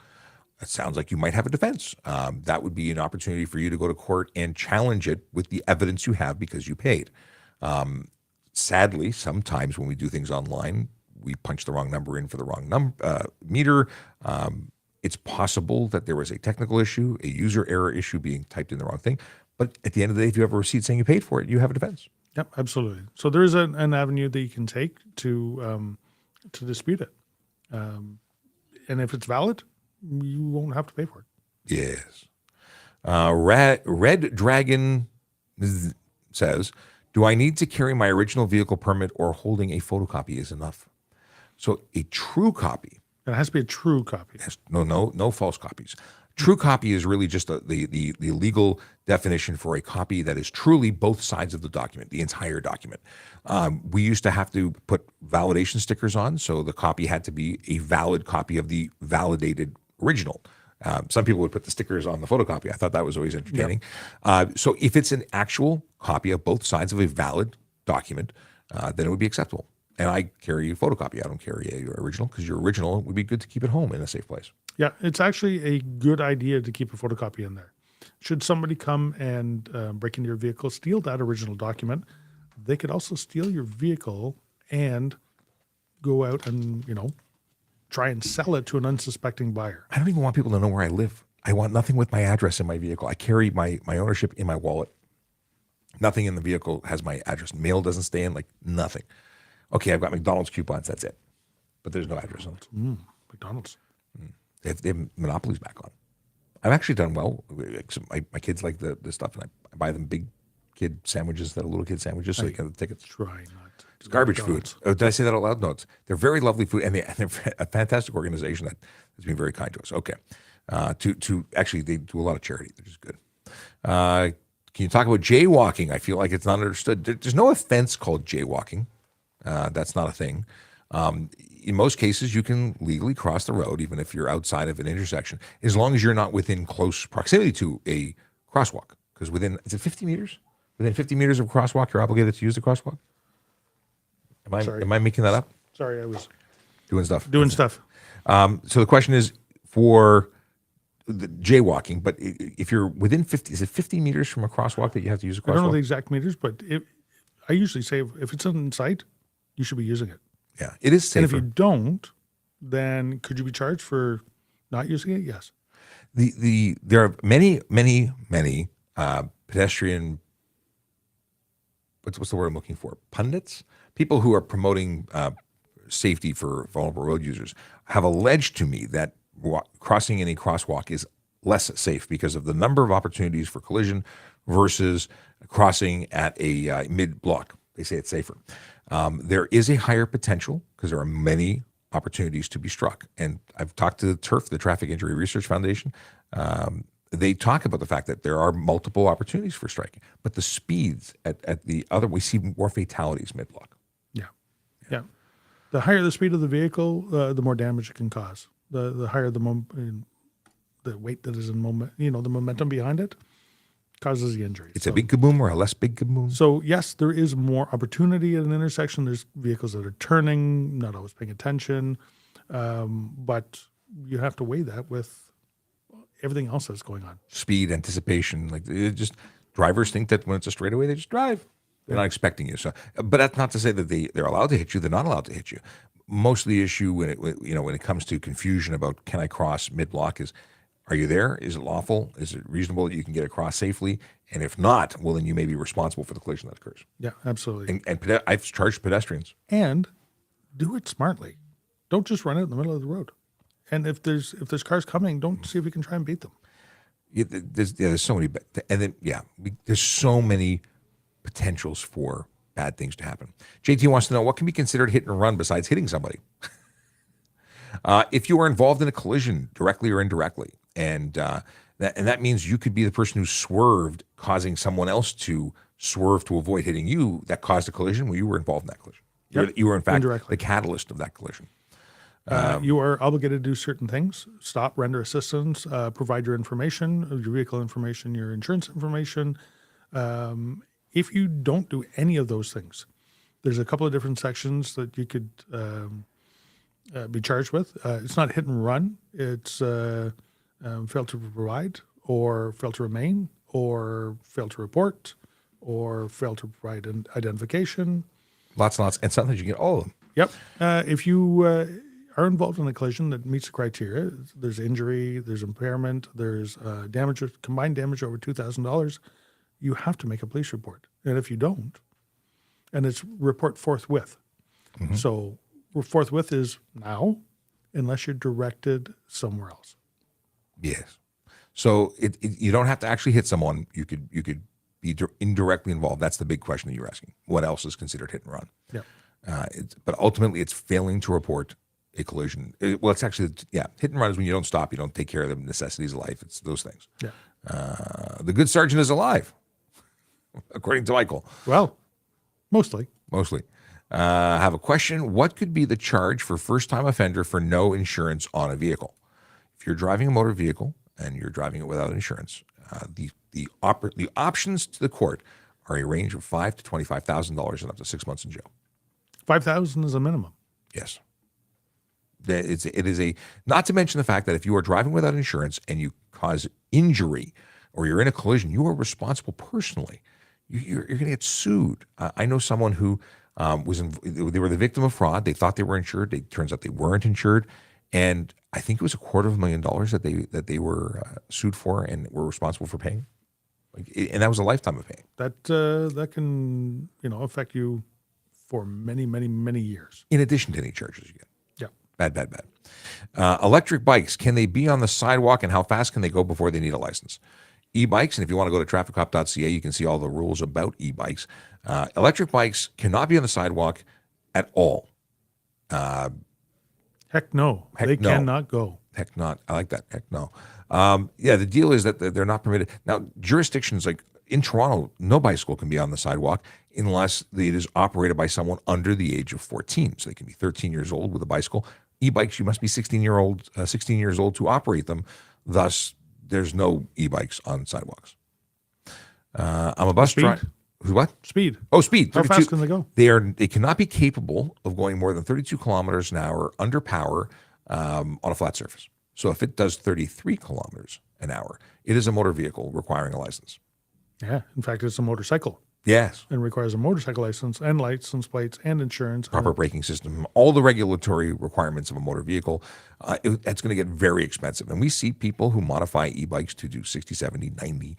That sounds like you might have a defense. That would be an opportunity for you to go to court and challenge it with the evidence you have because you paid. Sadly, sometimes when we do things online, we punch the wrong number in for the wrong meter. It's possible that there was a technical issue, a user error issue being typed in the wrong thing. But at the end of the day, if you have a receipt saying you paid for it, you have a defense. Yep, absolutely. So there is an avenue that you can take to dispute it. And if it's valid, you won't have to pay for it. Yes. Red Dragon says, do I need to carry my original vehicle permit or holding a photocopy is enough? So a true copy. It has to be a true copy. Yes, no false copies. True copy is really just the legal definition for a copy that is truly both sides of the document, the entire document. We used to have to put validation stickers on, so the copy had to be a valid copy of the validated original. Some people would put the stickers on the photocopy. I thought that was always entertaining. Yep. So if it's an actual copy of both sides of a valid document, then it would be acceptable. And I carry a photocopy. I don't carry a original because your original would be good to keep at home in a safe place. Yeah, it's actually a good idea to keep a photocopy in there. Should somebody come and break into your vehicle, steal that original document, they could also steal your vehicle and go out and, try and sell it to an unsuspecting buyer. I don't even want people to know where I live. I want nothing with my address in my vehicle. I carry my ownership in my wallet. Nothing in the vehicle has my address. Mail doesn't stay in, like nothing. Okay, I've got McDonald's coupons. That's it. But there's no address on it. McDonald's. They have monopolies back on. I've actually done well. My kids like the stuff, and I buy them big kid sandwiches, that are little kid sandwiches, so they get the tickets. Try not to. It's garbage food. Oh, did I say that out loud? No, they're very lovely food, and they're a fantastic organization that has been very kind to us. Okay. Actually, they do a lot of charity, which is good. Can you talk about jaywalking? I feel like it's not understood. There's no offense called jaywalking. That's not a thing. In most cases, you can legally cross the road, even if you're outside of an intersection, as long as you're not within close proximity to a crosswalk. Because is it 50 meters? Within 50 meters of a crosswalk, you're obligated to use the crosswalk? Am I making that up? Sorry, I was Doing stuff. So the question is for the jaywalking, but if you're within 50, is it 50 meters from a crosswalk that you have to use a crosswalk? I don't know the exact meters, but I usually say if it's in sight, you should be using it. Yeah, it is safer. And if you don't, then could you be charged for not using it? Yes. There are many pedestrian. What's the word I'm looking for? Pundits, people who are promoting safety for vulnerable road users, have alleged to me that crossing any crosswalk is less safe because of the number of opportunities for collision versus crossing at a mid-block. They say it's safer. There is a higher potential because there are many opportunities to be struck. And I've talked to the TIRF, the Traffic Injury Research Foundation. They talk about the fact that there are multiple opportunities for striking, but the speeds at the other, we see more fatalities mid-block. Yeah. The higher the speed of the vehicle, the more damage it can cause. The higher the weight that is in the momentum behind it causes the injury. It's a big kaboom or a less big kaboom. So yes, there is more opportunity at an intersection. There's vehicles that are turning, not always paying attention, but you have to weigh that with everything else that's going on. Speed, anticipation, drivers think that when it's a straightaway, they just drive. They're not expecting you. So, but that's not to say that they're allowed to hit you. They're not allowed to hit you. Most of the issue when it comes to confusion about can I cross mid-block is, are you there? Is it lawful? Is it reasonable that you can get across safely? And if not, well, then you may be responsible for the collision that occurs. Yeah, absolutely. And I've charged pedestrians. And do it smartly. Don't just run out in the middle of the road. And if there's cars coming, don't see if you can try and beat them. There's so many, and then there's so many potentials for bad things to happen. JT wants to know what can be considered hit and run besides hitting somebody. If you are involved in a collision directly or indirectly, and that means you could be the person who swerved, causing someone else to swerve to avoid hitting you, that caused a collision. Well, you were involved in that collision. Yep. You were in fact Indirectly. the catalyst of that collision. You are obligated to do certain things: stop, render assistance, provide your information, your vehicle information, your insurance information. If you don't do any of those things, there's a couple of different sections that you could be charged with. It's not hit and run. It's fail to provide, or fail to remain, or fail to report, or fail to provide an identification. Lots and lots, and sometimes you get all of them. Yep. If you are involved in a collision that meets the criteria, there's injury, there's impairment, there's damage, combined damage over $2,000, you have to make a police report. And if you don't, and it's report forthwith. Mm-hmm. So forthwith is now, unless you're directed somewhere else. Yes. So you don't have to actually hit someone. You could be indirectly involved. That's the big question that you're asking. What else is considered hit and run? Yeah. But ultimately, it's failing to report a collision. It's actually, hit and run is when you don't stop, you don't take care of the necessities of life. It's those things. Yeah. The good sergeant is alive, according to Michael. Well, mostly. I have a question. What could be the charge for first-time offender for no insurance on a vehicle? If you're driving a motor vehicle and you're driving it without insurance, the options to the court are a range of $5,000 to $25,000 and up to 6 months in jail. $5,000 is a minimum. Yes. It is not to mention the fact that if you are driving without insurance and you cause injury or you're in a collision, you are responsible personally. You're going to get sued. I know someone who they were the victim of fraud. They thought they were insured. It turns out they weren't insured, and I think it was $250,000 that they were sued for and were responsible for paying. And that was a lifetime of paying. That can affect you for many, many, many years. In addition to any charges you get. Yeah. Bad. Electric bikes, can they be on the sidewalk, and how fast can they go before they need a license? E-bikes, and if you want to go to trafficcop.ca, you can see all the rules about e-bikes. Electric bikes cannot be on the sidewalk at all. Heck no. They cannot go. Heck not. I like that. Heck no. The deal is that they're not permitted. Now, jurisdictions like in Toronto, no bicycle can be on the sidewalk unless it is operated by someone under the age of 14. So they can be 13 years old with a bicycle. E-bikes, you must be 16 years old to operate them. Thus, there's no e-bikes on sidewalks. I'm a bus driver. What? Speed. Oh, speed. 32. How fast can they go? They cannot be capable of going more than 32 kilometers an hour under power on a flat surface. So if it does 33 kilometers an hour, it is a motor vehicle requiring a license. Yeah. In fact, it's a motorcycle. Yes. And requires a motorcycle license and license plates and insurance. Proper braking system, all the regulatory requirements of a motor vehicle. It's going to get very expensive. And we see people who modify e-bikes to do 60, 70, 90.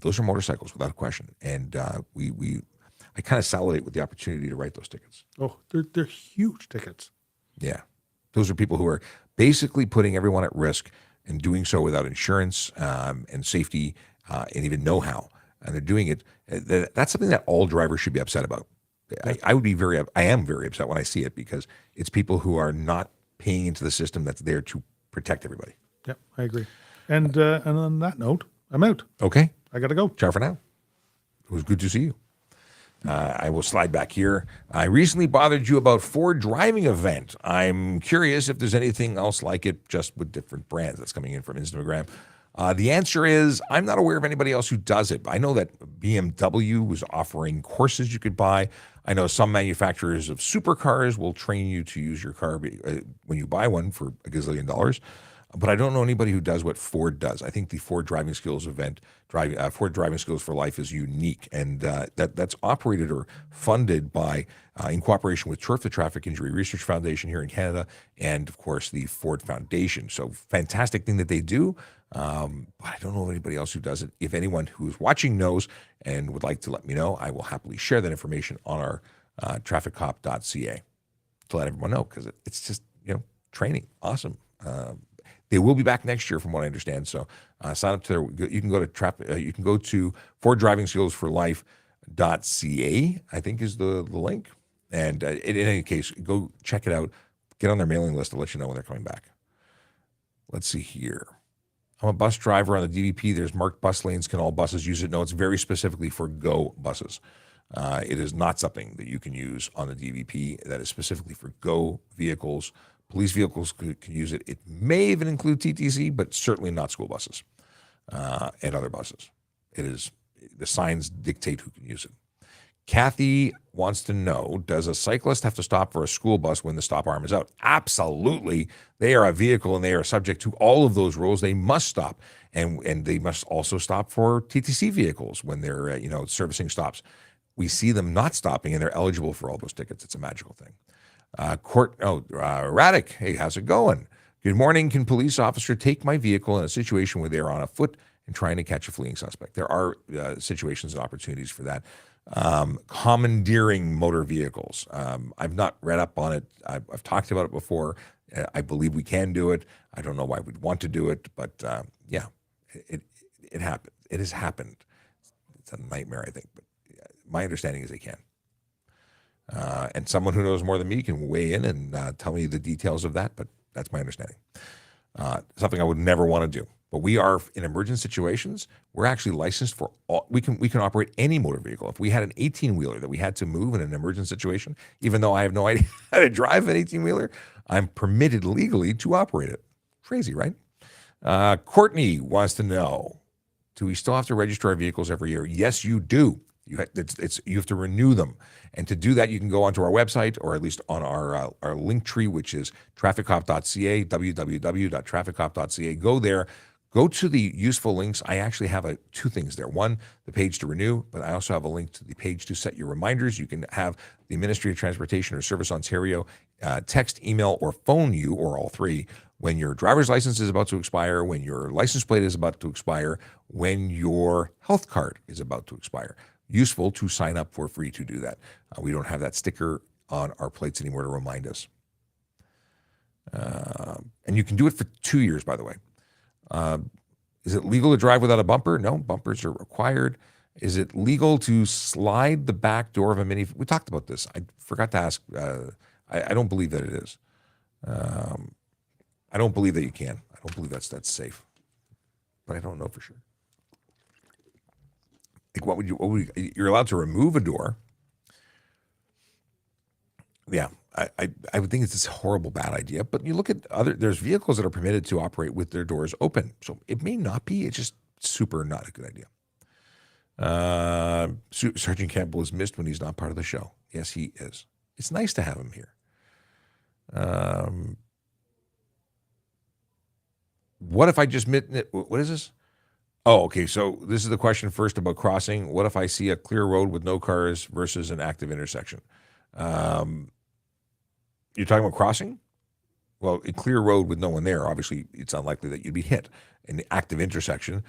Those are motorcycles without a question. And I kind of salivate with the opportunity to write those tickets. Oh, they're huge tickets. Yeah. Those are people who are basically putting everyone at risk and doing so without insurance and safety and even know-how. And they're doing it. That's something that all drivers should be upset about. I am very upset when I see it because it's people who are not paying into the system that's there to protect everybody. Yeah, I agree. And on that note, I'm out. Okay. I got to go. Ciao for now. It was good to see you. I will slide back here. I recently bothered you about Ford driving event. I'm curious if there's anything else like it, just with different brands. That's coming in from Instagram. The answer is I'm not aware of anybody else who does it. I know that BMW was offering courses you could buy. I know some manufacturers of supercars will train you to use your car when you buy one for $1 gazillion. But I don't know anybody who does what Ford does. I think the Ford Driving Skills event, Ford Driving Skills for Life, is unique, and that's operated or funded by, in cooperation with TRIF, the Traffic Injury Research Foundation here in Canada, and of course the Ford Foundation. So fantastic thing that they do. But I don't know anybody else who does it. If anyone who's watching knows and would like to let me know, I will happily share that information on our trafficcop.ca to let everyone know, because it's just training. Awesome. They will be back next year, from what I understand. So sign up to their. You can go to Ford Driving Skills for Life.ca, I think is the link. And in any case, go check it out. Get on their mailing list to let you know when they're coming back. Let's see here. I'm a bus driver on the DVP. There's marked bus lanes. Can all buses use it? No, it's very specifically for GO buses. It is not something that you can use on the DVP. That is specifically for GO vehicles. Police vehicles can use it. It may even include TTC, but certainly not school buses and other buses. It is the signs dictate who can use it. Kathy wants to know, does a cyclist have to stop for a school bus when the stop arm is out? Absolutely. They are a vehicle and they are subject to all of those rules. They must stop. And they must also stop for TTC vehicles when they're servicing stops. We see them not stopping and they're eligible for all those tickets. It's a magical thing. Radic, hey, how's it going? Good morning. Can police officer take my vehicle in a situation where they're on a foot and trying to catch a fleeing suspect? There are situations and opportunities for that. Commandeering motor vehicles. I've not read up on it. I've talked about it before. I believe we can do it. I don't know why we'd want to do it, but it happened. It has happened. It's a nightmare, I think, but my understanding is they can. And someone who knows more than me can weigh in and tell me the details of that, but that's my understanding. Something I would never want to do. But we are, in emergent situations, we're actually licensed for all. We can operate any motor vehicle. If we had an 18-wheeler that we had to move in an emergent situation, even though I have no idea how to drive an 18-wheeler, I'm permitted legally to operate it. Crazy, right? Courtney wants to know, do we still have to register our vehicles every year? Yes, you do. You have to renew them. And to do that, you can go onto our website, or at least on our link tree, which is trafficcop.ca, www.trafficcop.ca. Go there, Go to the useful links. I actually have two things there. One, the page to renew, but I also have a link to the page to set your reminders. You can have the Ministry of Transportation or Service Ontario text, email, or phone you, or all three, when your driver's license is about to expire, when your license plate is about to expire, when your health card is about to expire. Useful to sign up for free to do that. We don't have that sticker on our plates anymore to remind us. And you can do it for 2 years, by the way. Is it legal to drive without a bumper? No, bumpers are required. Is it legal to slide the back door of a mini? We talked about this. I forgot to ask. I don't believe that it is. I don't believe that you can. I don't believe that's safe. But I don't know for sure. Like, what would you? You're allowed to remove a door. Yeah, I would think it's this horrible bad idea. But you look at there's vehicles that are permitted to operate with their doors open. So it may not be. It's just super not a good idea. Sergeant Campbell is missed when he's not part of the show. Yes, he is. It's nice to have him here. What if I just what is this? Oh, okay. So this is the question first about crossing. What if I see a clear road with no cars versus an active intersection? You're talking about crossing? Well, a clear road with no one there, obviously, it's unlikely that you'd be hit. In the active intersection,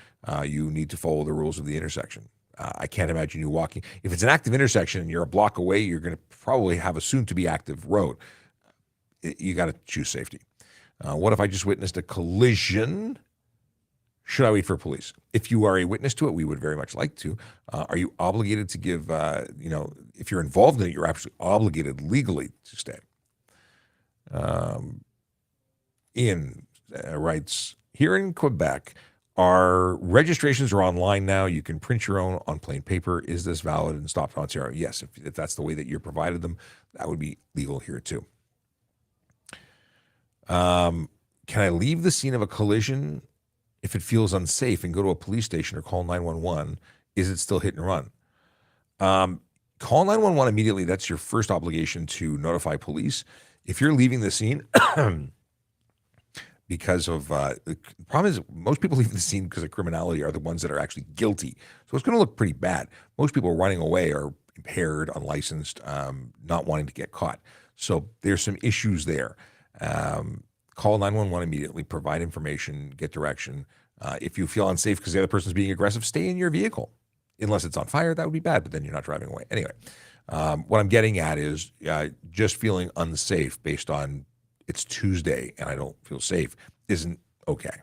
you need to follow the rules of the intersection. I can't imagine you walking. If it's an active intersection and you're a block away, you're going to probably have a soon-to-be active road. You got to choose safety. What if I just witnessed a collision? Should I wait for police? If you are a witness to it, we would very much like to. Are you obligated to give, if you're involved in it, you're absolutely obligated legally to stay. Ian writes, here in Quebec, our registrations are online now. You can print your own on plain paper. Is this valid and stopped in Ontario? Yes, if that's the way that you're provided them, that would be legal here too. Can I leave the scene of a collision if it feels unsafe and go to a police station or call 911? Is it still hit and run? Call 911 immediately. That's your first obligation to notify police. If you're leaving the scene because of the problem is most people leaving the scene because of criminality are the ones that are actually guilty. So it's going to look pretty bad. Most people running away are impaired, unlicensed, not wanting to get caught. So there's some issues there. Call 911 immediately, provide information, get direction. If you feel unsafe because the other person's being aggressive, stay in your vehicle. Unless it's on fire, that would be bad, but then you're not driving away. Anyway, what I'm getting at is just feeling unsafe based on it's Tuesday and I don't feel safe isn't okay.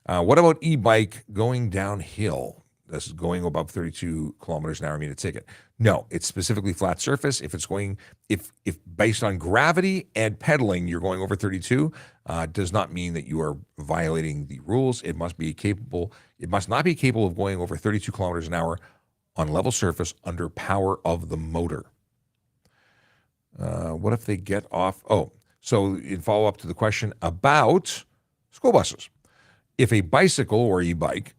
What about e-bike going downhill? This is going above 32 kilometers an hour, I mean a ticket. No, it's specifically flat surface. If it's going, if based on gravity and pedaling, you're going over 32, does not mean that you are violating the rules. It must be capable. It must not be capable of going over 32 kilometers an hour on level surface under power of the motor. What if they get off? Oh, so in follow up to the question about school buses, if a bicycle or e-bike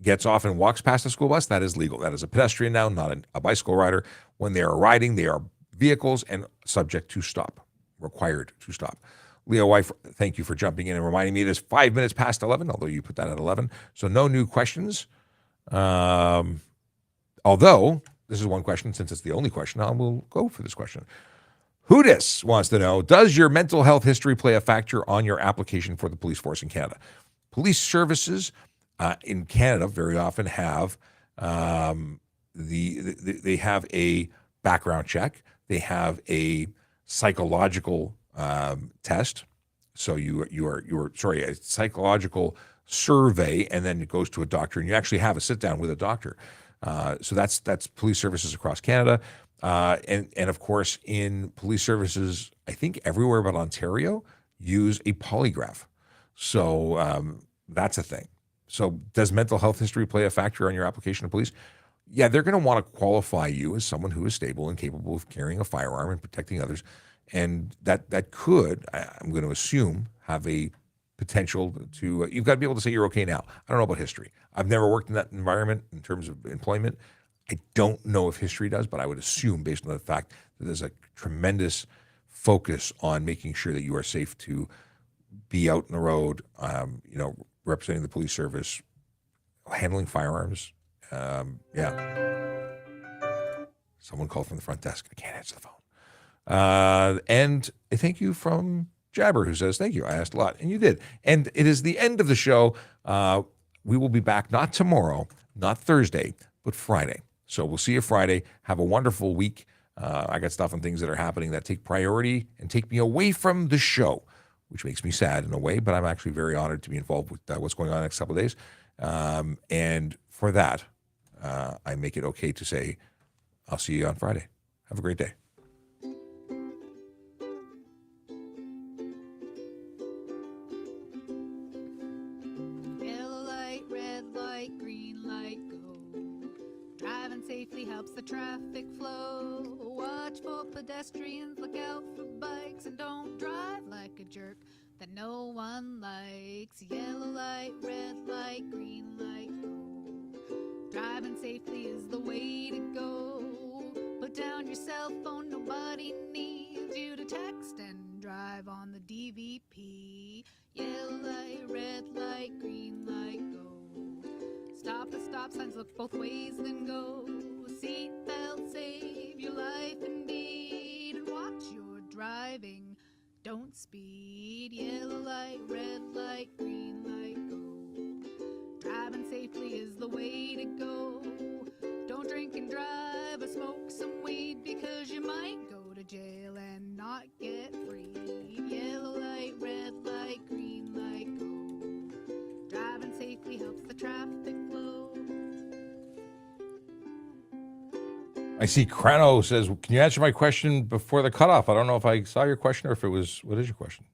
gets off and walks past a school bus, that is legal. That is a pedestrian now, not a bicycle rider. When they are riding, they are vehicles and subject to stop, required to stop. Leo Wife, thank you for jumping in and reminding me it is 5 minutes past 11, although you put that at 11. So no new questions. Although, this is one question, since it's the only question, I will go for this question. Hudis wants to know, does your mental health history play a factor on your application for the police force in Canada? Police services in Canada very often have they have a background check. They have a psychological test. So you are a psychological survey, and then it goes to a doctor, and you actually have a sit down with a doctor. So that's police services across Canada, and of course in police services, I think everywhere but Ontario use a polygraph. So that's a thing. So does mental health history play a factor on your application to police? Yeah, they're going to want to qualify you as someone who is stable and capable of carrying a firearm and protecting others. And that could, I'm going to assume, have a potential to, you've got to be able to say you're okay now. I don't know about history. I've never worked in that environment in terms of employment. I don't know if history does, but I would assume based on the fact that there's a tremendous focus on making sure that you are safe to be out in the road, representing the police service, handling firearms. Yeah. Someone called from the front desk. I can't answer the phone. And a thank you from Jabber, who says, thank you. I asked a lot, and you did. And it is the end of the show. We will be back not tomorrow, not Thursday, but Friday. So we'll see you Friday. Have a wonderful week. I got stuff and things that are happening that take priority and take me away from the show, which makes me sad in a way, but I'm actually very honored to be involved with what's going on the next couple of days. And for that, I make it okay to say, I'll see you on Friday. Have a great day. Yellow light, red light, green light, go. Driving safely helps the traffic flow. Watch for pedestrians, look out for bikes, and don't drive like a jerk that no one likes. Yellow light, red light, green light, go. Driving safely is the way to go. Put down your cell phone, nobody needs you to text and drive on the DVP. Yellow light, red light, green light, go. Stop at stop signs, look both ways, then go. Seatbelt, save your life indeed. And watch your driving, don't speed. Yellow light, red light, green light, go. Driving safely is the way to go. Don't drink and drive or smoke some weed, because you might go to jail and not get free. Yellow light, red light, green light, go. Driving safely helps the traffic flow. I see Crano says, can you answer my question before the cutoff? I don't know if I saw your question or if it was, what is your question?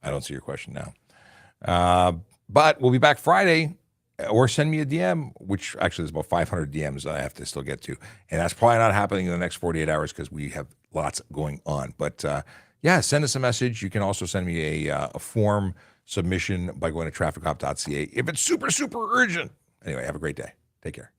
I don't see your question now. But we'll be back Friday, or send me a DM, which actually there's about 500 DMs that I have to still get to. And that's probably not happening in the next 48 hours because we have lots going on. But yeah, send us a message. You can also send me a form submission by going to trafficcop.ca if it's super, super urgent. Anyway, have a great day. Take care.